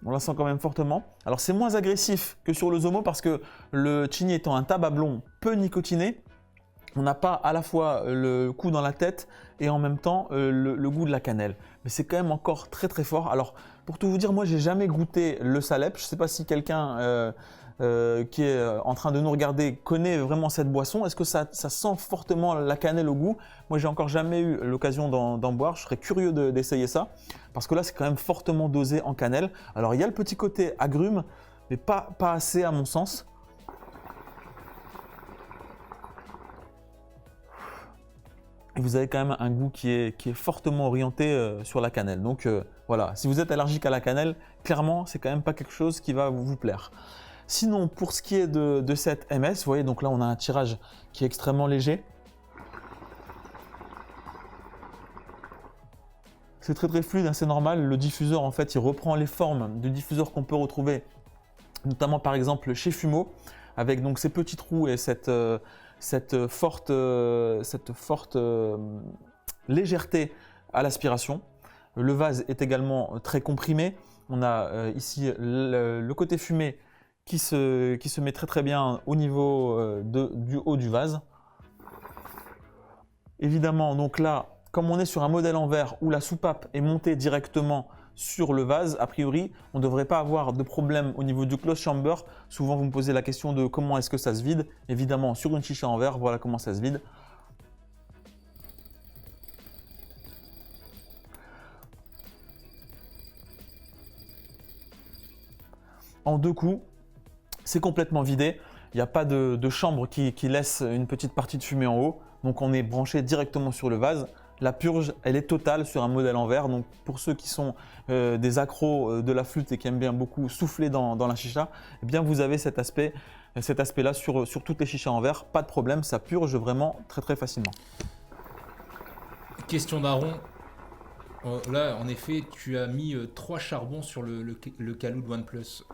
On la sent quand même fortement. Alors, c'est moins agressif que sur le Zomo parce que le Chini étant un tabac blond peu nicotiné, on n'a pas à la fois le coup dans la tête et en même temps le goût de la cannelle. Mais c'est quand même encore très très fort. Alors pour tout vous dire, moi j'ai jamais goûté le Salep. Je ne sais pas si quelqu'un qui est en train de nous regarder connaît vraiment cette boisson. Est-ce que ça sent fortement la cannelle au goût? Moi j'ai encore jamais eu l'occasion d'en boire. Je serais curieux d'essayer ça. Parce que là c'est quand même fortement dosé en cannelle. Alors il y a le petit côté agrume, mais pas assez à mon sens. Et vous avez quand même un goût qui est fortement orienté sur la cannelle. Donc voilà, si vous êtes allergique à la cannelle, clairement, c'est quand même pas quelque chose qui va vous plaire. Sinon, pour ce qui est de cette MS, vous voyez, donc là, on a un tirage qui est extrêmement léger. C'est très très fluide, hein, c'est normal. Le diffuseur, en fait, il reprend les formes du diffuseur qu'on peut retrouver, notamment par exemple chez Fumo, avec donc ces petits trous et cette forte légèreté à l'aspiration. Le vase est également très comprimé. On a ici le côté fumé qui se met très très bien au niveau du haut du vase. Évidemment, donc là, comme on est sur un modèle en verre où la soupape est montée directement sur le vase, a priori, on ne devrait pas avoir de problème au niveau du close chamber. Souvent, vous me posez la question de comment est-ce que ça se vide. Évidemment, sur une chicha en verre, voilà comment ça se vide. en 2 coups, c'est complètement vidé. Il n'y a pas de chambre qui laisse une petite partie de fumée en haut. Donc on est branché directement sur le vase. La purge, elle est totale sur un modèle en verre. Donc pour ceux qui sont des accros de la flûte et qui aiment bien beaucoup souffler dans la chicha, eh bien vous avez cet aspect-là sur toutes les chichas en verre. Pas de problème, ça purge vraiment très très facilement. Question d'Aaron. Là, en effet, tu as mis 3 charbons sur le Kaloud OnePlus.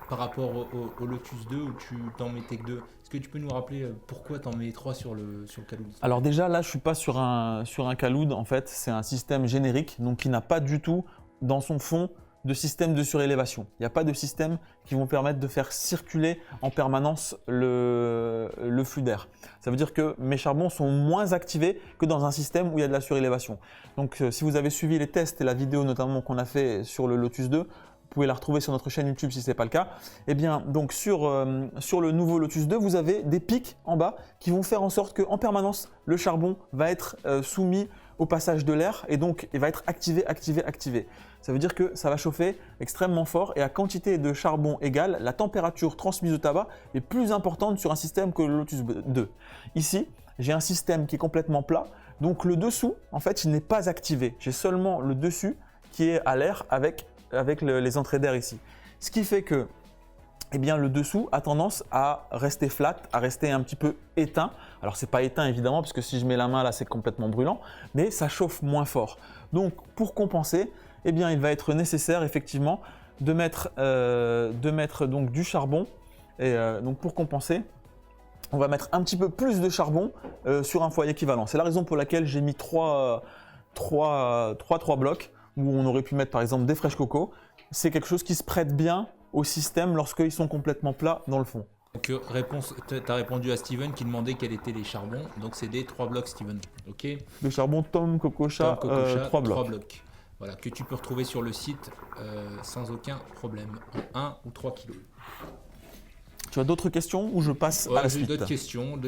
Par rapport au Lotus 2 où tu t'en mettais que 2. Est-ce que tu peux nous rappeler pourquoi tu en mets 3 sur le Kaloud? Alors déjà là je suis pas sur un Kaloud, en fait c'est un système générique donc qui n'a pas du tout dans son fond de système de surélévation. Il n'y a pas de système qui vont permettre de faire circuler en permanence le flux d'air. Ça veut dire que mes charbons sont moins activés que dans un système où il y a de la surélévation. Donc si vous avez suivi les tests et la vidéo notamment qu'on a fait sur le Lotus 2, vous pouvez la retrouver sur notre chaîne YouTube si ce n'est pas le cas. Eh bien, donc sur le nouveau Lotus 2, vous avez des pics en bas qui vont faire en sorte qu'en permanence, le charbon va être soumis au passage de l'air et donc il va être activé. Ça veut dire que ça va chauffer extrêmement fort et à quantité de charbon égale, la température transmise au tabac est plus importante sur un système que le Lotus 2. Ici, j'ai un système qui est complètement plat, donc le dessous, en fait, il n'est pas activé. J'ai seulement le dessus qui est à l'air avec les entrées d'air ici. Ce qui fait que eh bien, le dessous a tendance à rester flat, à rester un petit peu éteint. Alors c'est pas éteint évidemment parce que si je mets la main là c'est complètement brûlant, mais ça chauffe moins fort. Donc pour compenser, eh bien, il va être nécessaire effectivement de mettre donc du charbon. Et donc pour compenser, on va mettre un petit peu plus de charbon sur un foyer équivalent. C'est la raison pour laquelle j'ai mis trois blocs où on aurait pu mettre par exemple des fraîches coco. C'est quelque chose qui se prête bien au système lorsqu'ils sont complètement plats dans le fond. Donc tu as répondu à Steven qui demandait quels étaient les charbons. Donc c'est des 3 blocs Steven. Ok. Le charbon Tom Coco Chat, 3 blocs. 3 blocs. Voilà, que tu peux retrouver sur le site sans aucun problème, en 1 ou 3 kilos. Tu as d'autres questions ou je passe à la suite? D'autres questions.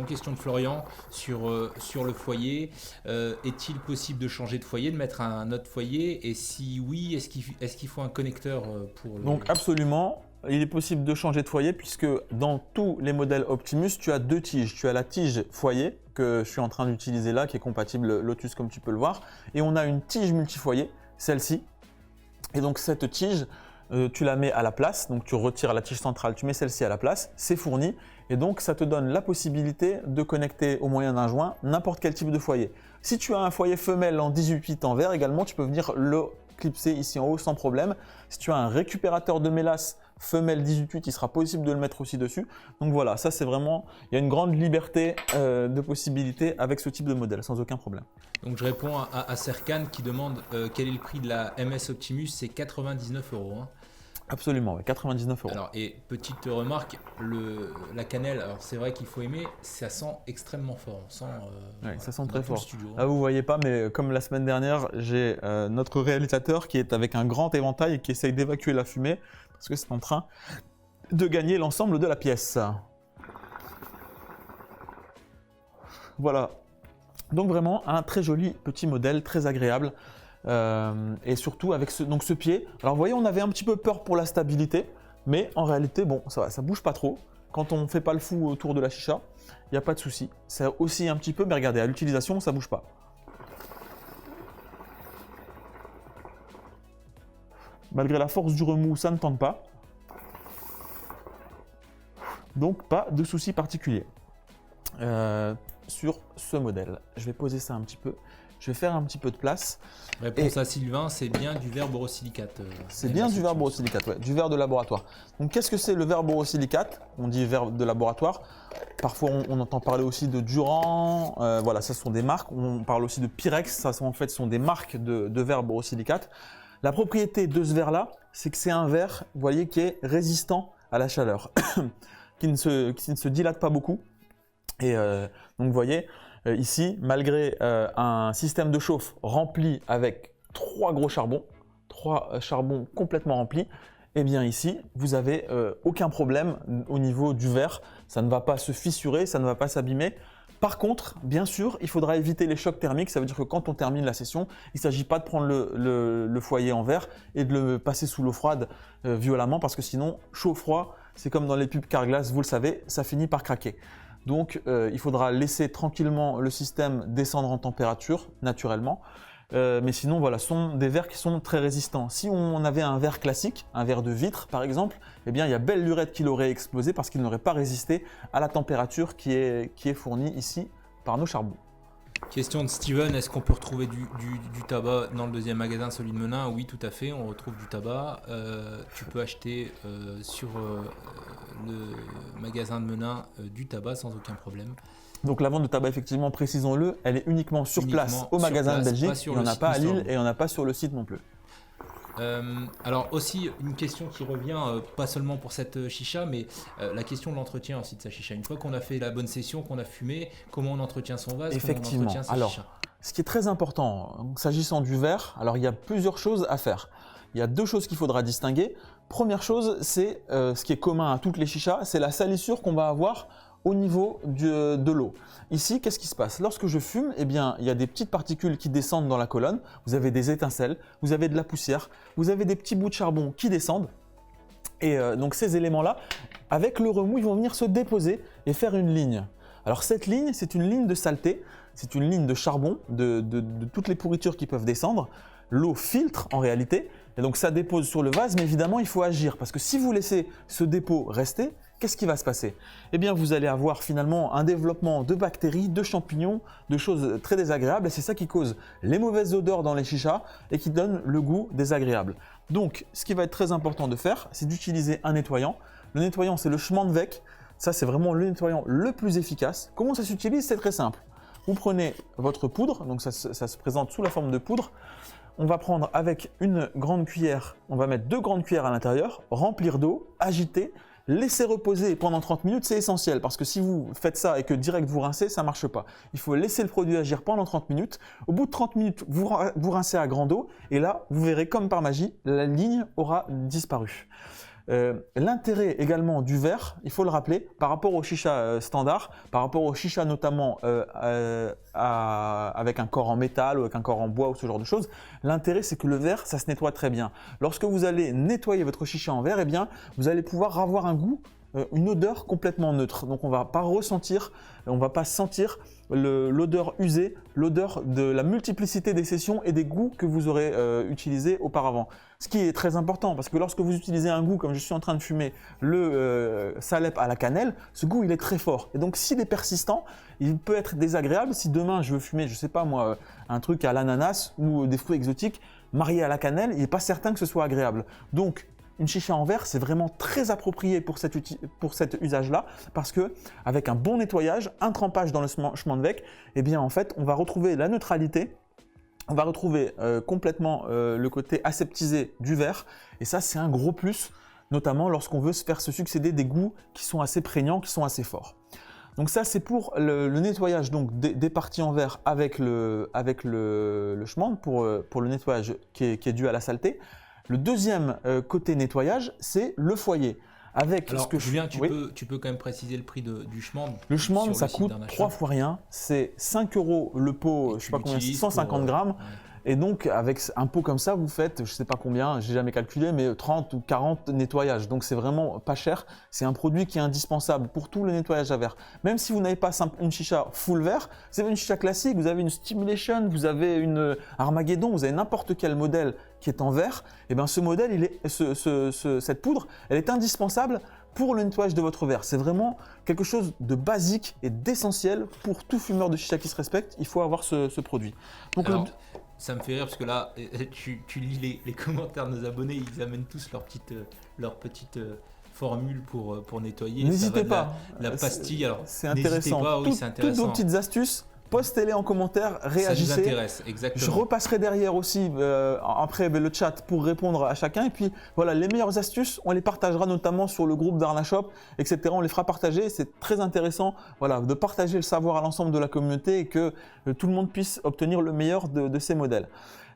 Question de Florian sur le foyer. Est-il possible de changer de foyer, de mettre un autre foyer? Et si oui, est-ce qu'il faut un connecteur pour le... Donc absolument, il est possible de changer de foyer puisque dans tous les modèles Optimus, tu as 2 tiges. Tu as la tige foyer que je suis en train d'utiliser là, qui est compatible Lotus comme tu peux le voir. Et on a une tige multifoyer, celle-ci. Et donc cette tige, tu la mets à la place, donc tu retires la tige centrale, tu mets celle-ci à la place, c'est fourni et donc ça te donne la possibilité de connecter au moyen d'un joint n'importe quel type de foyer. Si tu as un foyer femelle en 18 en verre également, tu peux venir le clipser ici en haut sans problème. Si tu as un récupérateur de mélasse femelle 18, il sera possible de le mettre aussi dessus. Donc voilà, ça c'est vraiment, il y a une grande liberté de possibilités avec ce type de modèle, sans aucun problème. Donc je réponds à Serkan qui demande quel est le prix de la MS Optimus, c'est 99 €. Hein. Absolument, ouais, 99 €. Alors, et petite remarque, la cannelle, alors c'est vrai qu'il faut aimer, ça sent extrêmement fort. On sent, ça sent très fort. Studio, hein. Là, vous voyez pas, mais comme la semaine dernière, j'ai notre réalisateur qui est avec un grand éventail et qui essaye d'évacuer la fumée parce que c'est en train de gagner l'ensemble de la pièce. Voilà. Donc vraiment un très joli petit modèle, très agréable. Et surtout avec ce pied. Alors vous voyez, on avait un petit peu peur pour la stabilité, mais en réalité, bon, ça va, ça bouge pas trop. Quand on ne fait pas le fou autour de la chicha, il n'y a pas de souci. Ça oscille un petit peu, mais regardez, à l'utilisation, ça bouge pas. Malgré la force du remous, ça ne tente pas. Donc pas de souci particulier sur ce modèle. Je vais poser ça un petit peu. Je vais faire un petit peu de place. Réponse à Sylvain, c'est bien du verre borosilicate. C'est bien du verre borosilicate, ouais, du verre de laboratoire. Donc qu'est-ce que c'est le verre borosilicate? On dit verre de laboratoire. Parfois on entend parler aussi de Durand. Voilà, ça sont des marques. On parle aussi de Pyrex. Ça en fait sont des marques de verre borosilicate. La propriété de ce verre-là, c'est que c'est un verre, vous voyez, qui est résistant à la chaleur, qui ne se dilate pas beaucoup. Et donc vous voyez. Ici, malgré un système de chauffe rempli avec 3 gros charbons, 3 charbons complètement remplis, eh bien ici, vous n'avez aucun problème au niveau du verre. Ça ne va pas se fissurer, ça ne va pas s'abîmer. Par contre, bien sûr, il faudra éviter les chocs thermiques. Ça veut dire que quand on termine la session, il ne s'agit pas de prendre le foyer en verre et de le passer sous l'eau froide violemment parce que sinon, chaud-froid, c'est comme dans les pubs Carglass, vous le savez, ça finit par craquer. Donc, il faudra laisser tranquillement le système descendre en température naturellement. Mais sinon, voilà, ce sont des verres qui sont très résistants. Si on avait un verre classique, un verre de vitre par exemple, eh bien, il y a belle lurette qu'il aurait explosé parce qu'il n'aurait pas résisté à la température qui est fournie ici par nos charbons. Question de Steven, est-ce qu'on peut retrouver du tabac dans le deuxième magasin, celui de Menin? Oui, tout à fait, on retrouve du tabac. Tu peux acheter sur le magasin de Menin du tabac sans aucun problème. Donc la vente de tabac, effectivement, précisons-le, elle est uniquement sur place au magasin de Belgique. Il n'y en a pas à Lille et il n'y en a pas sur le site non plus. Alors aussi une question qui revient pas seulement pour cette chicha, mais la question de l'entretien aussi de sa chicha. Une fois qu'on a fait la bonne session, qu'on a fumé, comment on entretient son vase, effectivement. comment on entretient sa Alors, chicha. ce qui est très important, s'agissant du verre, alors il y a plusieurs choses à faire. Il y a deux choses qu'il faudra distinguer. Première chose, c'est ce qui est commun à toutes les chichas, c'est la salissure qu'on va avoir au niveau de l'eau. Ici, qu'est-ce qui se passe? Lorsque je fume, eh bien, il y a des petites particules qui descendent dans la colonne. Vous avez des étincelles, vous avez de la poussière, vous avez des petits bouts de charbon qui descendent. Et donc ces éléments-là, avec le remous, ils vont venir se déposer et faire une ligne. Alors cette ligne, c'est une ligne de saleté, c'est une ligne de charbon, de toutes les pourritures qui peuvent descendre. L'eau filtre en réalité, et donc ça dépose sur le vase, mais évidemment, il faut agir. Parce que si vous laissez ce dépôt rester, qu'est-ce qui va se passer? Eh bien, vous allez avoir finalement un développement de bactéries, de champignons, de choses très désagréables. Et c'est ça qui cause les mauvaises odeurs dans les chichas et qui donne le goût désagréable. Donc, ce qui va être très important de faire, c'est d'utiliser un nettoyant. Le nettoyant, c'est le Schmandweg. Ça, c'est vraiment le nettoyant le plus efficace. Comment ça s'utilise? C'est très simple. Vous prenez votre poudre, donc ça se présente sous la forme de poudre. On va prendre avec une grande cuillère, on va mettre 2 grandes cuillères à l'intérieur, remplir d'eau, agiter, laisser reposer pendant 30 minutes, c'est essentiel parce que si vous faites ça et que direct vous rincez, ça ne marche pas. Il faut laisser le produit agir pendant 30 minutes. Au bout de 30 minutes, vous rincez à grande eau et là, vous verrez comme par magie, la ligne aura disparu. L'intérêt également du verre, il faut le rappeler, par rapport aux chichas standards, par rapport aux chichas notamment avec un corps en métal ou avec un corps en bois ou ce genre de choses, l'intérêt c'est que le verre, ça se nettoie très bien. Lorsque vous allez nettoyer votre chicha en verre, eh bien, vous allez pouvoir avoir un goût, une odeur complètement neutre. Donc on ne va pas ressentir, on ne va pas sentir l'odeur usée, l'odeur de la multiplicité des sessions et des goûts que vous aurez utilisés auparavant. Ce qui est très important parce que lorsque vous utilisez un goût comme je suis en train de fumer le Salep à la cannelle, ce goût il est très fort. Et donc s'il est persistant, il peut être désagréable. Si demain je veux fumer, je sais pas moi, un truc à l'ananas ou des fruits exotiques mariés à la cannelle, il n'est pas certain que ce soit agréable. Donc une chicha en verre, c'est vraiment très approprié pour cet usage-là parce que avec un bon nettoyage, un trempage dans le Schmandweg, eh bien en fait, on va retrouver la neutralité, on va retrouver complètement le côté aseptisé du verre et ça, c'est un gros plus, notamment lorsqu'on veut se faire se succéder des goûts qui sont assez prégnants, qui sont assez forts. Donc ça, c'est pour le nettoyage donc, des parties en verre avec le Schmand pour le nettoyage qui est dû à la saleté. Le deuxième côté nettoyage, c'est le foyer. Alors, Julien, tu peux quand même préciser le prix du Schmand. Le Schmand, ça coûte 3 fois rien. C'est 5 € le pot, je ne sais pas combien, 150 grammes. Ouais. Et donc, avec un pot comme ça, vous faites, je ne sais pas combien, je n'ai jamais calculé, mais 30 ou 40 nettoyages. Donc, c'est vraiment pas cher. C'est un produit qui est indispensable pour tout le nettoyage à verre. Même si vous n'avez pas une chicha full verre, vous avez une chicha classique, vous avez une Stimulation, vous avez une Armageddon, vous avez n'importe quel modèle qui est en verre. Et bien, ce modèle, cette poudre, elle est indispensable pour le nettoyage de votre verre. C'est vraiment quelque chose de basique et d'essentiel pour tout fumeur de chicha qui se respecte. Il faut avoir ce produit. Donc, alors, ça me fait rire parce que là, tu lis les commentaires de nos abonnés, ils amènent tous leur petite formule pour nettoyer. N'hésitez pas. La pastille, alors c'est intéressant. Pas, oui, c'est intéressant. Toutes nos petites astuces, postez-les en commentaire, réagissez. Ça nous intéresse, exactement. Je repasserai derrière aussi, après le chat, pour répondre à chacun. Et puis voilà, les meilleures astuces, on les partagera notamment sur le groupe d'Arnashop, etc. On les fera partager. C'est très intéressant voilà, de partager le savoir à l'ensemble de la communauté et que tout le monde puisse obtenir le meilleur de ces modèles.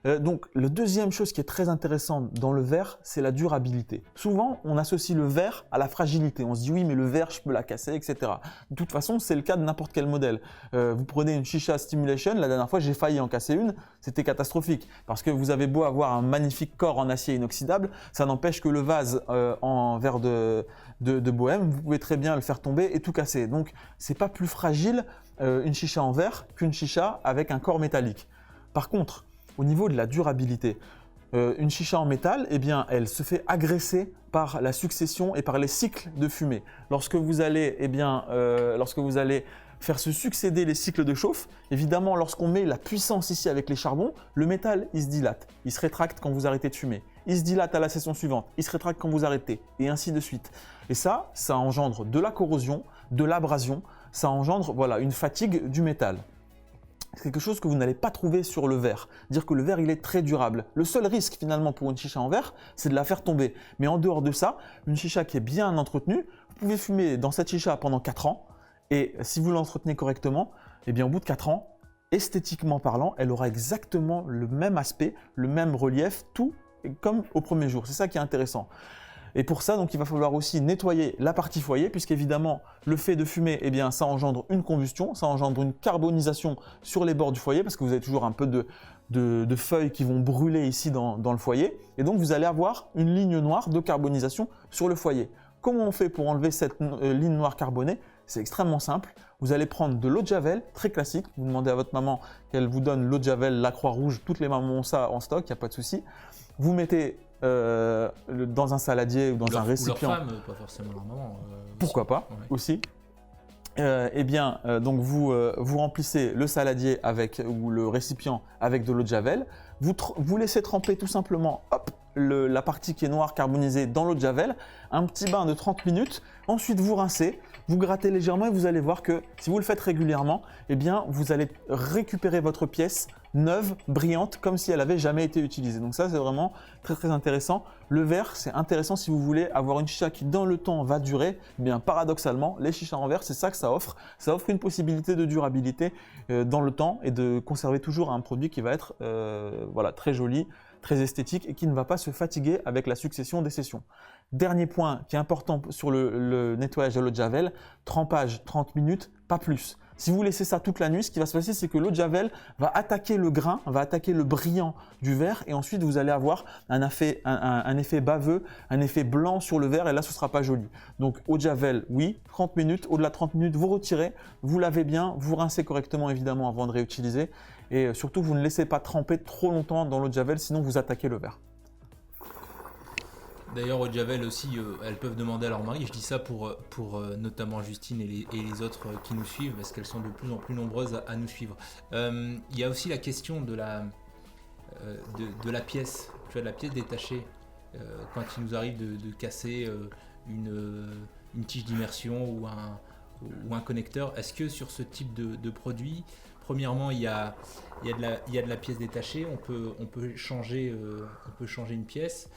Donc, la deuxième chose qui est très intéressante dans le verre, c'est la durabilité. Souvent, on associe le verre à la fragilité. On se dit oui, mais le verre, je peux la casser, etc. De toute façon, c'est le cas de n'importe quel modèle. Vous prenez une Shisha Stimulation, la dernière fois, j'ai failli en casser une, c'était catastrophique. Parce que vous avez beau avoir un magnifique corps en acier inoxydable, ça n'empêche que le vase en verre de bohème, vous pouvez très bien le faire tomber et tout casser. Donc, c'est pas plus fragile une Shisha en verre qu'une Shisha avec un corps métallique. Par contre, au niveau de la durabilité, une chicha en métal, eh bien, elle se fait agresser par la succession et par les cycles de fumée. Lorsque vous allez faire se succéder les cycles de chauffe, évidemment, lorsqu'on met la puissance ici avec les charbons, le métal, il se dilate. Il se rétracte quand vous arrêtez de fumer. Il se dilate à la session suivante. Il se rétracte quand vous arrêtez. Et ainsi de suite. Et ça engendre de la corrosion, de l'abrasion. Ça engendre une fatigue du métal. C'est quelque chose que vous n'allez pas trouver sur le verre. Dire que le verre, il est très durable. Le seul risque finalement pour une chicha en verre, c'est de la faire tomber. Mais en dehors de ça, une chicha qui est bien entretenue, vous pouvez fumer dans cette chicha pendant 4 ans. Et si vous l'entretenez correctement, eh bien au bout de 4 ans, esthétiquement parlant, elle aura exactement le même aspect, le même relief, tout comme au premier jour. C'est ça qui est intéressant. Et pour ça, donc, il va falloir aussi nettoyer la partie foyer, puisqu'évidemment, le fait de fumer, eh bien, ça engendre une combustion, ça engendre une carbonisation sur les bords du foyer, parce que vous avez toujours un peu de feuilles qui vont brûler ici dans le foyer. Et donc, vous allez avoir une ligne noire de carbonisation sur le foyer. Comment on fait pour enlever cette ligne noire carbonée? C'est extrêmement simple. Vous allez prendre de l'eau de Javel, très classique. Vous demandez à votre maman qu'elle vous donne l'eau de Javel, la Croix-Rouge. Toutes les mamans ont ça en stock, il n'y a pas de souci. Vous mettez dans un saladier ou dans un récipient. Ou leur femme, pas forcément leur maman. Pourquoi pas, aussi. Donc vous remplissez le saladier ou le récipient avec de l'eau de Javel. Vous laissez tremper tout simplement la partie qui est noire carbonisée dans l'eau de Javel. Un petit bain de 30 minutes. Ensuite, vous rincez, vous grattez légèrement et vous allez voir que si vous le faites régulièrement, eh bien, vous allez récupérer votre pièce neuve, brillante, comme si elle avait jamais été utilisée. Donc ça, c'est vraiment très très intéressant. Le verre, c'est intéressant si vous voulez avoir une chicha qui dans le temps va durer. Eh bien, paradoxalement, les chichas en verre, c'est ça que ça offre. Ça offre une possibilité de durabilité dans le temps et de conserver toujours un produit qui va être très joli, très esthétique et qui ne va pas se fatiguer avec la succession des sessions. Dernier point qui est important sur le nettoyage de l'eau de Javel, trempage 30 minutes, pas plus. Si vous laissez ça toute la nuit, ce qui va se passer, c'est que l'eau de Javel va attaquer le grain, va attaquer le brillant du verre et ensuite vous allez avoir un effet baveux, un effet blanc sur le verre et là ce ne sera pas joli. Donc eau de Javel, oui, 30 minutes, au-delà de 30 minutes, vous retirez, vous lavez bien, vous rincez correctement évidemment avant de réutiliser et surtout vous ne laissez pas tremper trop longtemps dans l'eau de Javel sinon vous attaquez le verre. D'ailleurs, au Javel aussi, elles peuvent demander à leur mari. Je dis ça pour notamment Justine et les autres qui nous suivent, parce qu'elles sont de plus en plus nombreuses à nous suivre. Il y a aussi la question de la pièce, tu vois, de la pièce détachée. Quand il nous arrive de casser une tige d'immersion ou un connecteur, est-ce que sur ce type de produit, premièrement, il y a de la pièce détachée, on peut changer une pièce.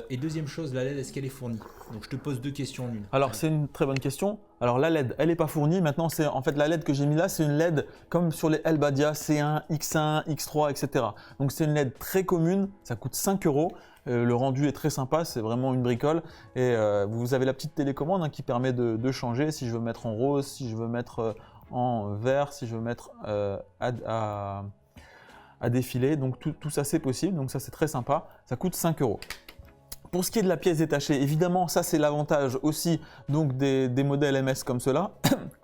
Et deuxième chose, la LED, est-ce qu'elle est fournie? Donc je te pose 2 questions en une. Alors c'est une très bonne question. Alors la LED, elle n'est pas fournie. Maintenant, c'est en fait la LED que j'ai mis là, c'est une LED comme sur les Elbadia C1, X1, X3, etc. Donc c'est une LED très commune, ça coûte 5 €. Le rendu est très sympa, c'est vraiment une bricole. Et vous avez la petite télécommande qui permet de changer si je veux mettre en rose, si je veux mettre en vert, si je veux mettre à défiler. Donc tout ça c'est possible, donc ça c'est très sympa. Ça coûte 5 €. Pour ce qui est de la pièce détachée, évidemment, ça c'est l'avantage aussi donc des modèles MS comme cela.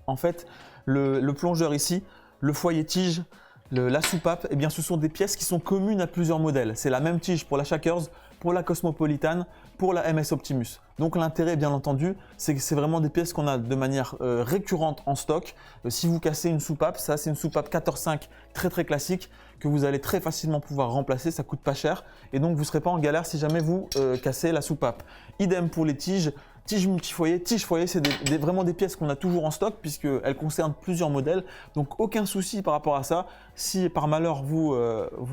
En fait, le plongeur ici, le foyer tige, la soupape, eh bien, ce sont des pièces qui sont communes à plusieurs modèles. C'est la même tige pour la Shakers, pour la Cosmopolitan, pour la MS Optimus. Donc l'intérêt, bien entendu, c'est que c'est vraiment des pièces qu'on a de manière récurrente en stock. Si vous cassez une soupape, ça c'est une soupape 14.5 très très classique que vous allez très facilement pouvoir remplacer, ça coûte pas cher et donc vous ne serez pas en galère si jamais vous cassez la soupape. Idem pour les tiges. Tige multifoyer, tige foyer, c'est vraiment des pièces qu'on a toujours en stock puisqu'elles concernent plusieurs modèles. Donc aucun souci par rapport à ça. Si par malheur vous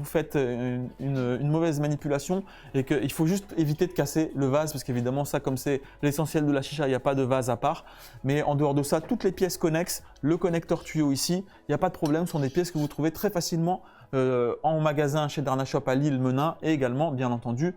faites une mauvaise manipulation et qu'il faut juste éviter de casser le vase parce qu'évidemment ça comme c'est l'essentiel de la chicha, il n'y a pas de vase à part. Mais en dehors de ça, toutes les pièces connexes, le connecteur tuyau ici, il n'y a pas de problème. Ce sont des pièces que vous trouvez très facilement en magasin chez Darna Shop à Lille, Menin et également, bien entendu,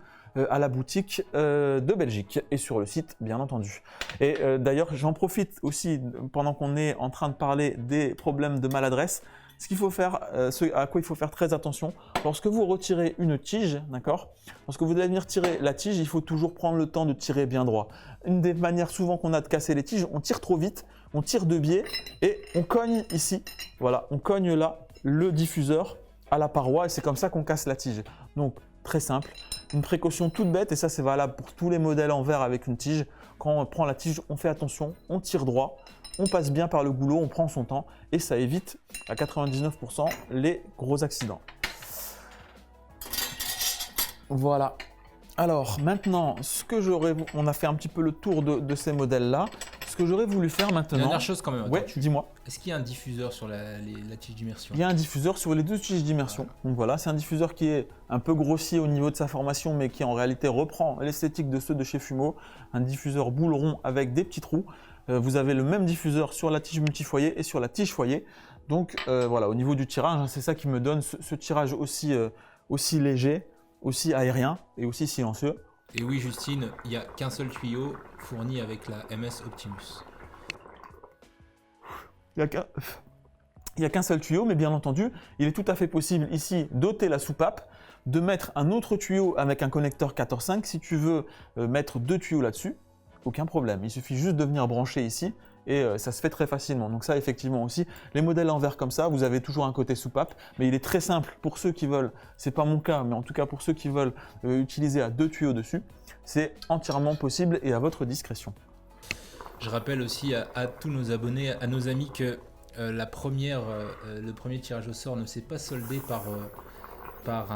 à la boutique de Belgique et sur le site, bien entendu. Et d'ailleurs, j'en profite aussi pendant qu'on est en train de parler des problèmes de maladresse. Ce qu'il faut faire, ce à quoi il faut faire très attention, lorsque vous retirez une tige, d'accord, lorsque vous allez venir tirer la tige, il faut toujours prendre le temps de tirer bien droit. Une des manières souvent qu'on a de casser les tiges, on tire trop vite, on tire de biais et on cogne ici, voilà, on cogne là le diffuseur à la paroi et c'est comme ça qu'on casse la tige. Donc très simple, une précaution toute bête et ça c'est valable pour tous les modèles en verre avec une tige. Quand on prend la tige, on fait attention, on tire droit. On passe bien par le goulot, on prend son temps et ça évite à 99% les gros accidents. Voilà. Alors maintenant, on a fait un petit peu le tour de ces modèles-là. Ce que j'aurais voulu faire maintenant… Dernière chose quand même. Ouais, dis-moi. Est-ce qu'il y a un diffuseur sur la tige d'immersion? Il y a un diffuseur sur les deux tiges d'immersion. Donc voilà, c'est un diffuseur qui est un peu grossier au niveau de sa formation, mais qui en réalité reprend l'esthétique de ceux de chez Fumo. Un diffuseur boule rond avec des petits trous. Vous avez le même diffuseur sur la tige multifoyer et sur la tige foyer. Donc voilà, au niveau du tirage, c'est ça qui me donne ce tirage aussi léger, aussi aérien et aussi silencieux. Et oui, Justine, il n'y a qu'un seul tuyau fourni avec la MS Optimus. Il n'y a qu'un seul tuyau, mais bien entendu, il est tout à fait possible ici d'ôter la soupape, de mettre un autre tuyau avec un connecteur 14.5. Si tu veux mettre deux tuyaux là-dessus, aucun problème. Il suffit juste de venir brancher ici et ça se fait très facilement. Donc ça, effectivement aussi, les modèles en verre comme ça, vous avez toujours un côté soupape, mais il est très simple pour ceux qui veulent, c'est pas mon cas, mais en tout cas pour ceux qui veulent utiliser à deux tuyaux dessus, c'est entièrement possible et à votre discrétion. Je rappelle aussi à tous nos abonnés, à nos amis que le premier tirage au sort ne s'est pas soldé par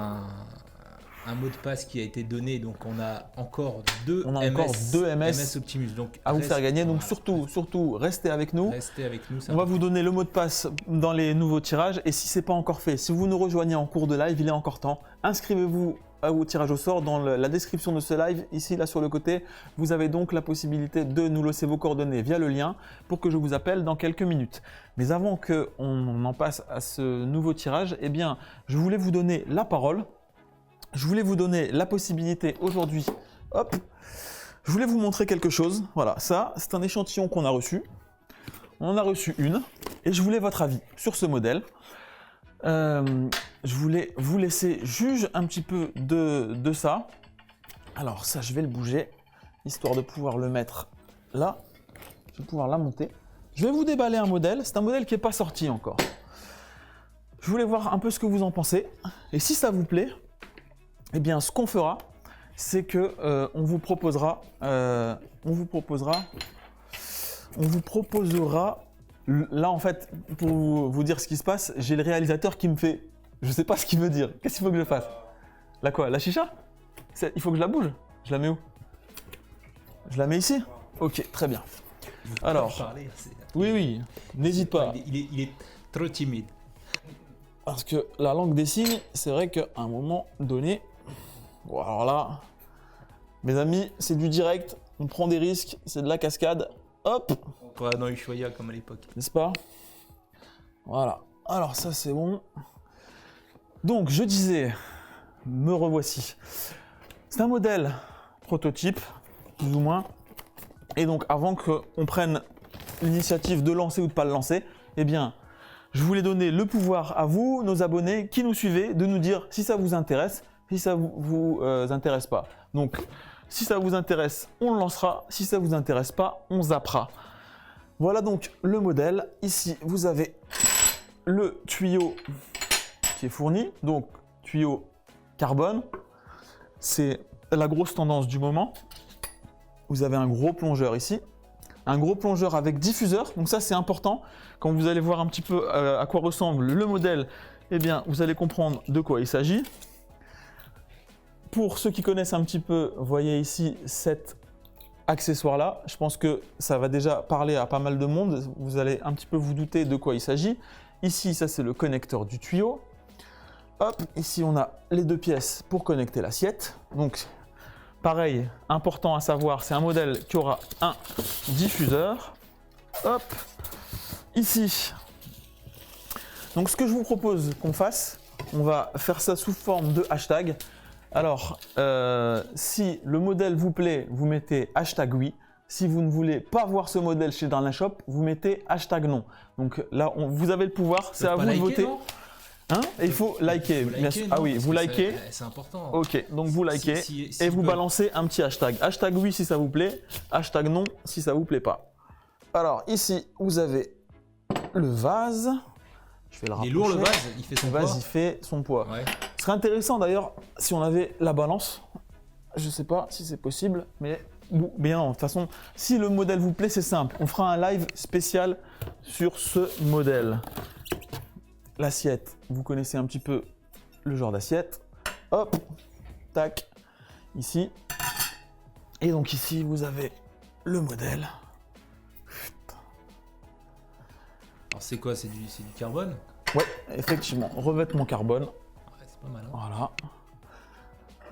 un mot de passe qui a été donné, donc on a encore deux MS Optimus donc à vous faire gagner. Donc surtout, restez avec nous. Restez avec nous. On va vous donner le mot de passe dans les nouveaux tirages et si ce n'est pas encore fait, si vous nous rejoignez en cours de live, il est encore temps. Inscrivez-vous au tirage au sort dans la description de ce live. Ici, là sur le côté, vous avez donc la possibilité de nous laisser vos coordonnées via le lien pour que je vous appelle dans quelques minutes. Mais avant qu'on en passe à ce nouveau tirage, eh bien, je voulais vous donner la parole. Je voulais vous donner la possibilité aujourd'hui, hop, je voulais vous montrer quelque chose. Voilà, ça, c'est un échantillon qu'on a reçu. On en a reçu une et je voulais votre avis sur ce modèle. Je voulais vous laisser juge un petit peu de ça. Alors ça, je vais le bouger, histoire de pouvoir le mettre là. Je vais pouvoir la monter. Je vais vous déballer un modèle. C'est un modèle qui n'est pas sorti encore. Je voulais voir un peu ce que vous en pensez. Et si ça vous plaît, eh bien, ce qu'on fera, c'est que on vous proposera là en fait, pour vous dire ce qui se passe, j'ai le réalisateur qui me fait, je sais pas ce qu'il veut dire. Qu'est-ce qu'il faut que je fasse? La quoi? La chicha? Il faut que je la bouge. Je la mets où? Je la mets ici? Ok, très bien. Alors, oui, n'hésite pas. Il est trop timide. Parce que la langue des signes, c'est vrai qu'à un moment donné, bon, alors là, mes amis, c'est du direct, on prend des risques, c'est de la cascade, hop. On pourra dans Ushuaïa comme à l'époque. N'est-ce pas? Voilà, alors ça c'est bon. Donc je disais, me revoici. C'est un modèle prototype, plus ou moins. Et donc avant qu'on prenne l'initiative de lancer ou de ne pas le lancer, eh bien, je voulais donner le pouvoir à vous, nos abonnés qui nous suivez, de nous dire si ça vous intéresse, si ça vous intéresse pas. Donc, si ça vous intéresse, on le lancera. Si ça vous intéresse pas, on zappera. Voilà donc le modèle. Ici, vous avez le tuyau qui est fourni. Donc, tuyau carbone. C'est la grosse tendance du moment. Vous avez un gros plongeur ici. Un gros plongeur avec diffuseur. Donc ça, c'est important. Quand vous allez voir un petit peu à quoi ressemble le modèle, eh bien, vous allez comprendre de quoi il s'agit. Pour ceux qui connaissent un petit peu, voyez ici cet accessoire-là. Je pense que ça va déjà parler à pas mal de monde. Vous allez un petit peu vous douter de quoi il s'agit. Ici, ça c'est le connecteur du tuyau. Hop, ici on a les deux pièces pour connecter l'assiette. Donc, pareil, important à savoir, c'est un modèle qui aura un diffuseur. Hop, ici. Donc, ce que je vous propose qu'on fasse, on va faire ça sous forme de hashtag. Alors, si le modèle vous plaît, vous mettez hashtag oui. Si vous ne voulez pas voir ce modèle chez Darnashop, vous mettez hashtag non. Donc là, vous avez le pouvoir, c'est à vous de voter. Non, Hein? Et il faut liker. Bien sûr. Ah oui, parce vous que likez. C'est important. Ok, donc vous likez Si et vous peuvent- balancez un petit hashtag. Hashtag oui si ça vous plaît, hashtag non si ça vous plaît pas. Alors ici, vous avez le vase. Je vais le Il est rapprocher. lourd le vase, il fait son Le poids. vase, il fait son poids. Ouais. Ce serait intéressant d'ailleurs si on avait la balance. Je sais pas si c'est possible, mais bien non. De toute façon, si le modèle vous plaît, c'est simple. On fera un live spécial sur ce modèle. L'assiette, vous connaissez un petit peu le genre d'assiette. Hop, tac, ici. Et donc ici, vous avez le modèle. Alors c'est quoi? C'est du carbone? Ouais, effectivement, revêtement carbone. Ouais, c'est pas mal. Hein. Voilà.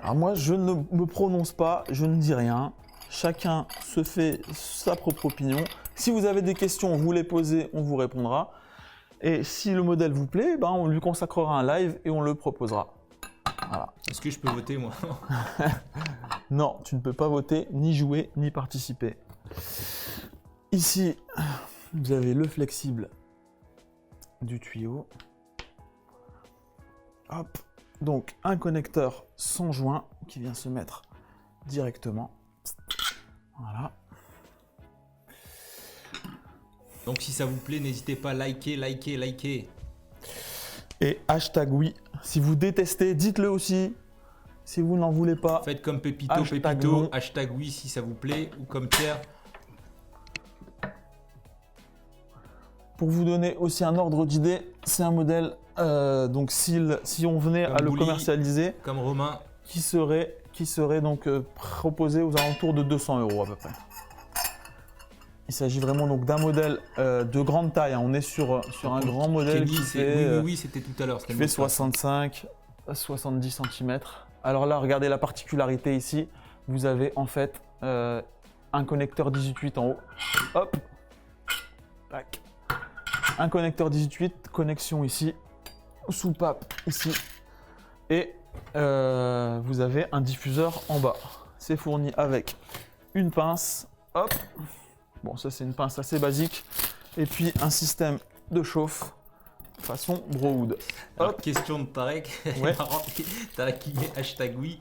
Alors moi, je ne me prononce pas, je ne dis rien. Chacun se fait sa propre opinion. Si vous avez des questions, vous les posez, on vous répondra. Et si le modèle vous plaît, ben on lui consacrera un live et on le proposera. Voilà. Est-ce que je peux voter moi? Non, tu ne peux pas voter, ni jouer, ni participer. Ici, vous avez le flexible du tuyau. Hop. Donc, un connecteur sans joint qui vient se mettre directement. Voilà. Donc si ça vous plaît, n'hésitez pas à liker. Et hashtag oui. Si vous détestez, dites-le aussi. Si vous n'en voulez pas. Faites comme Pépito, Hashtag non. hashtag oui si ça vous plaît, ou comme Pierre. Pour vous donner aussi un ordre d'idée, c'est un modèle, donc si on venait Comme à le Bouli. commercialiser, Comme Romain. qui serait donc proposé aux alentours de 200 € à peu près. Il s'agit vraiment donc d'un modèle de grande taille, hein. On est sur un grand modèle Kenny, qui c'est- fait, oui, c'était tout à l'heure. c'était qui le fait mot de passe. 65 à 70 cm. Alors là, regardez la particularité ici, vous avez en fait un connecteur 18/8 en haut. Hop, tac. Un connecteur 18, connexion ici, soupape ici, et vous avez un diffuseur en bas. C'est fourni avec une pince, hop, bon ça c'est une pince assez basique, et puis un système de chauffe façon Browood. Alors, Hop. question de Tarek. Ouais. Marrant, Tarek qui met hashtag oui.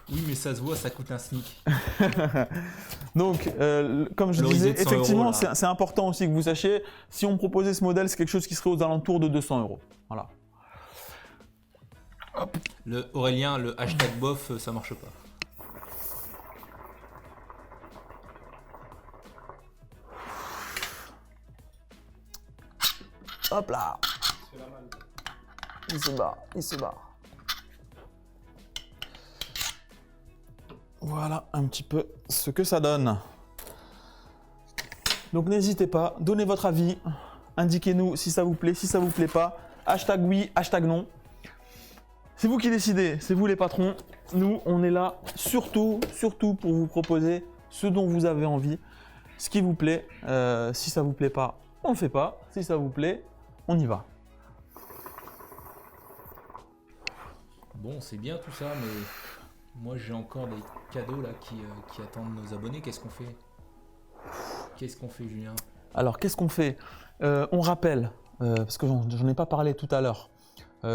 Oui, mais ça se voit, ça coûte un SMIC. Donc, comme je Valorisé disais, de 100 effectivement, €, là. c'est important aussi que vous sachiez, si on proposait ce modèle, c'est quelque chose qui serait aux alentours de 200 €. Voilà. Le Aurélien, le hashtag bof, ça marche pas. Hop là. Il se barre, il se barre. Voilà un petit peu ce que ça donne. Donc n'hésitez pas, donnez votre avis, indiquez-nous si ça vous plaît, si ça vous plaît pas. Hashtag oui, hashtag non. C'est vous qui décidez, c'est vous les patrons. Nous, on est là surtout pour vous proposer ce dont vous avez envie, ce qui vous plaît. Si ça vous plaît pas, on le fait pas. Si ça vous plaît, on y va. Bon, c'est bien tout ça, mais moi j'ai encore des cadeaux là qui attendent nos abonnés. Qu'est-ce qu'on fait? Qu'est-ce qu'on fait, Julien? Alors, qu'est-ce qu'on fait? On rappelle, parce que j'en ai pas parlé tout à l'heure,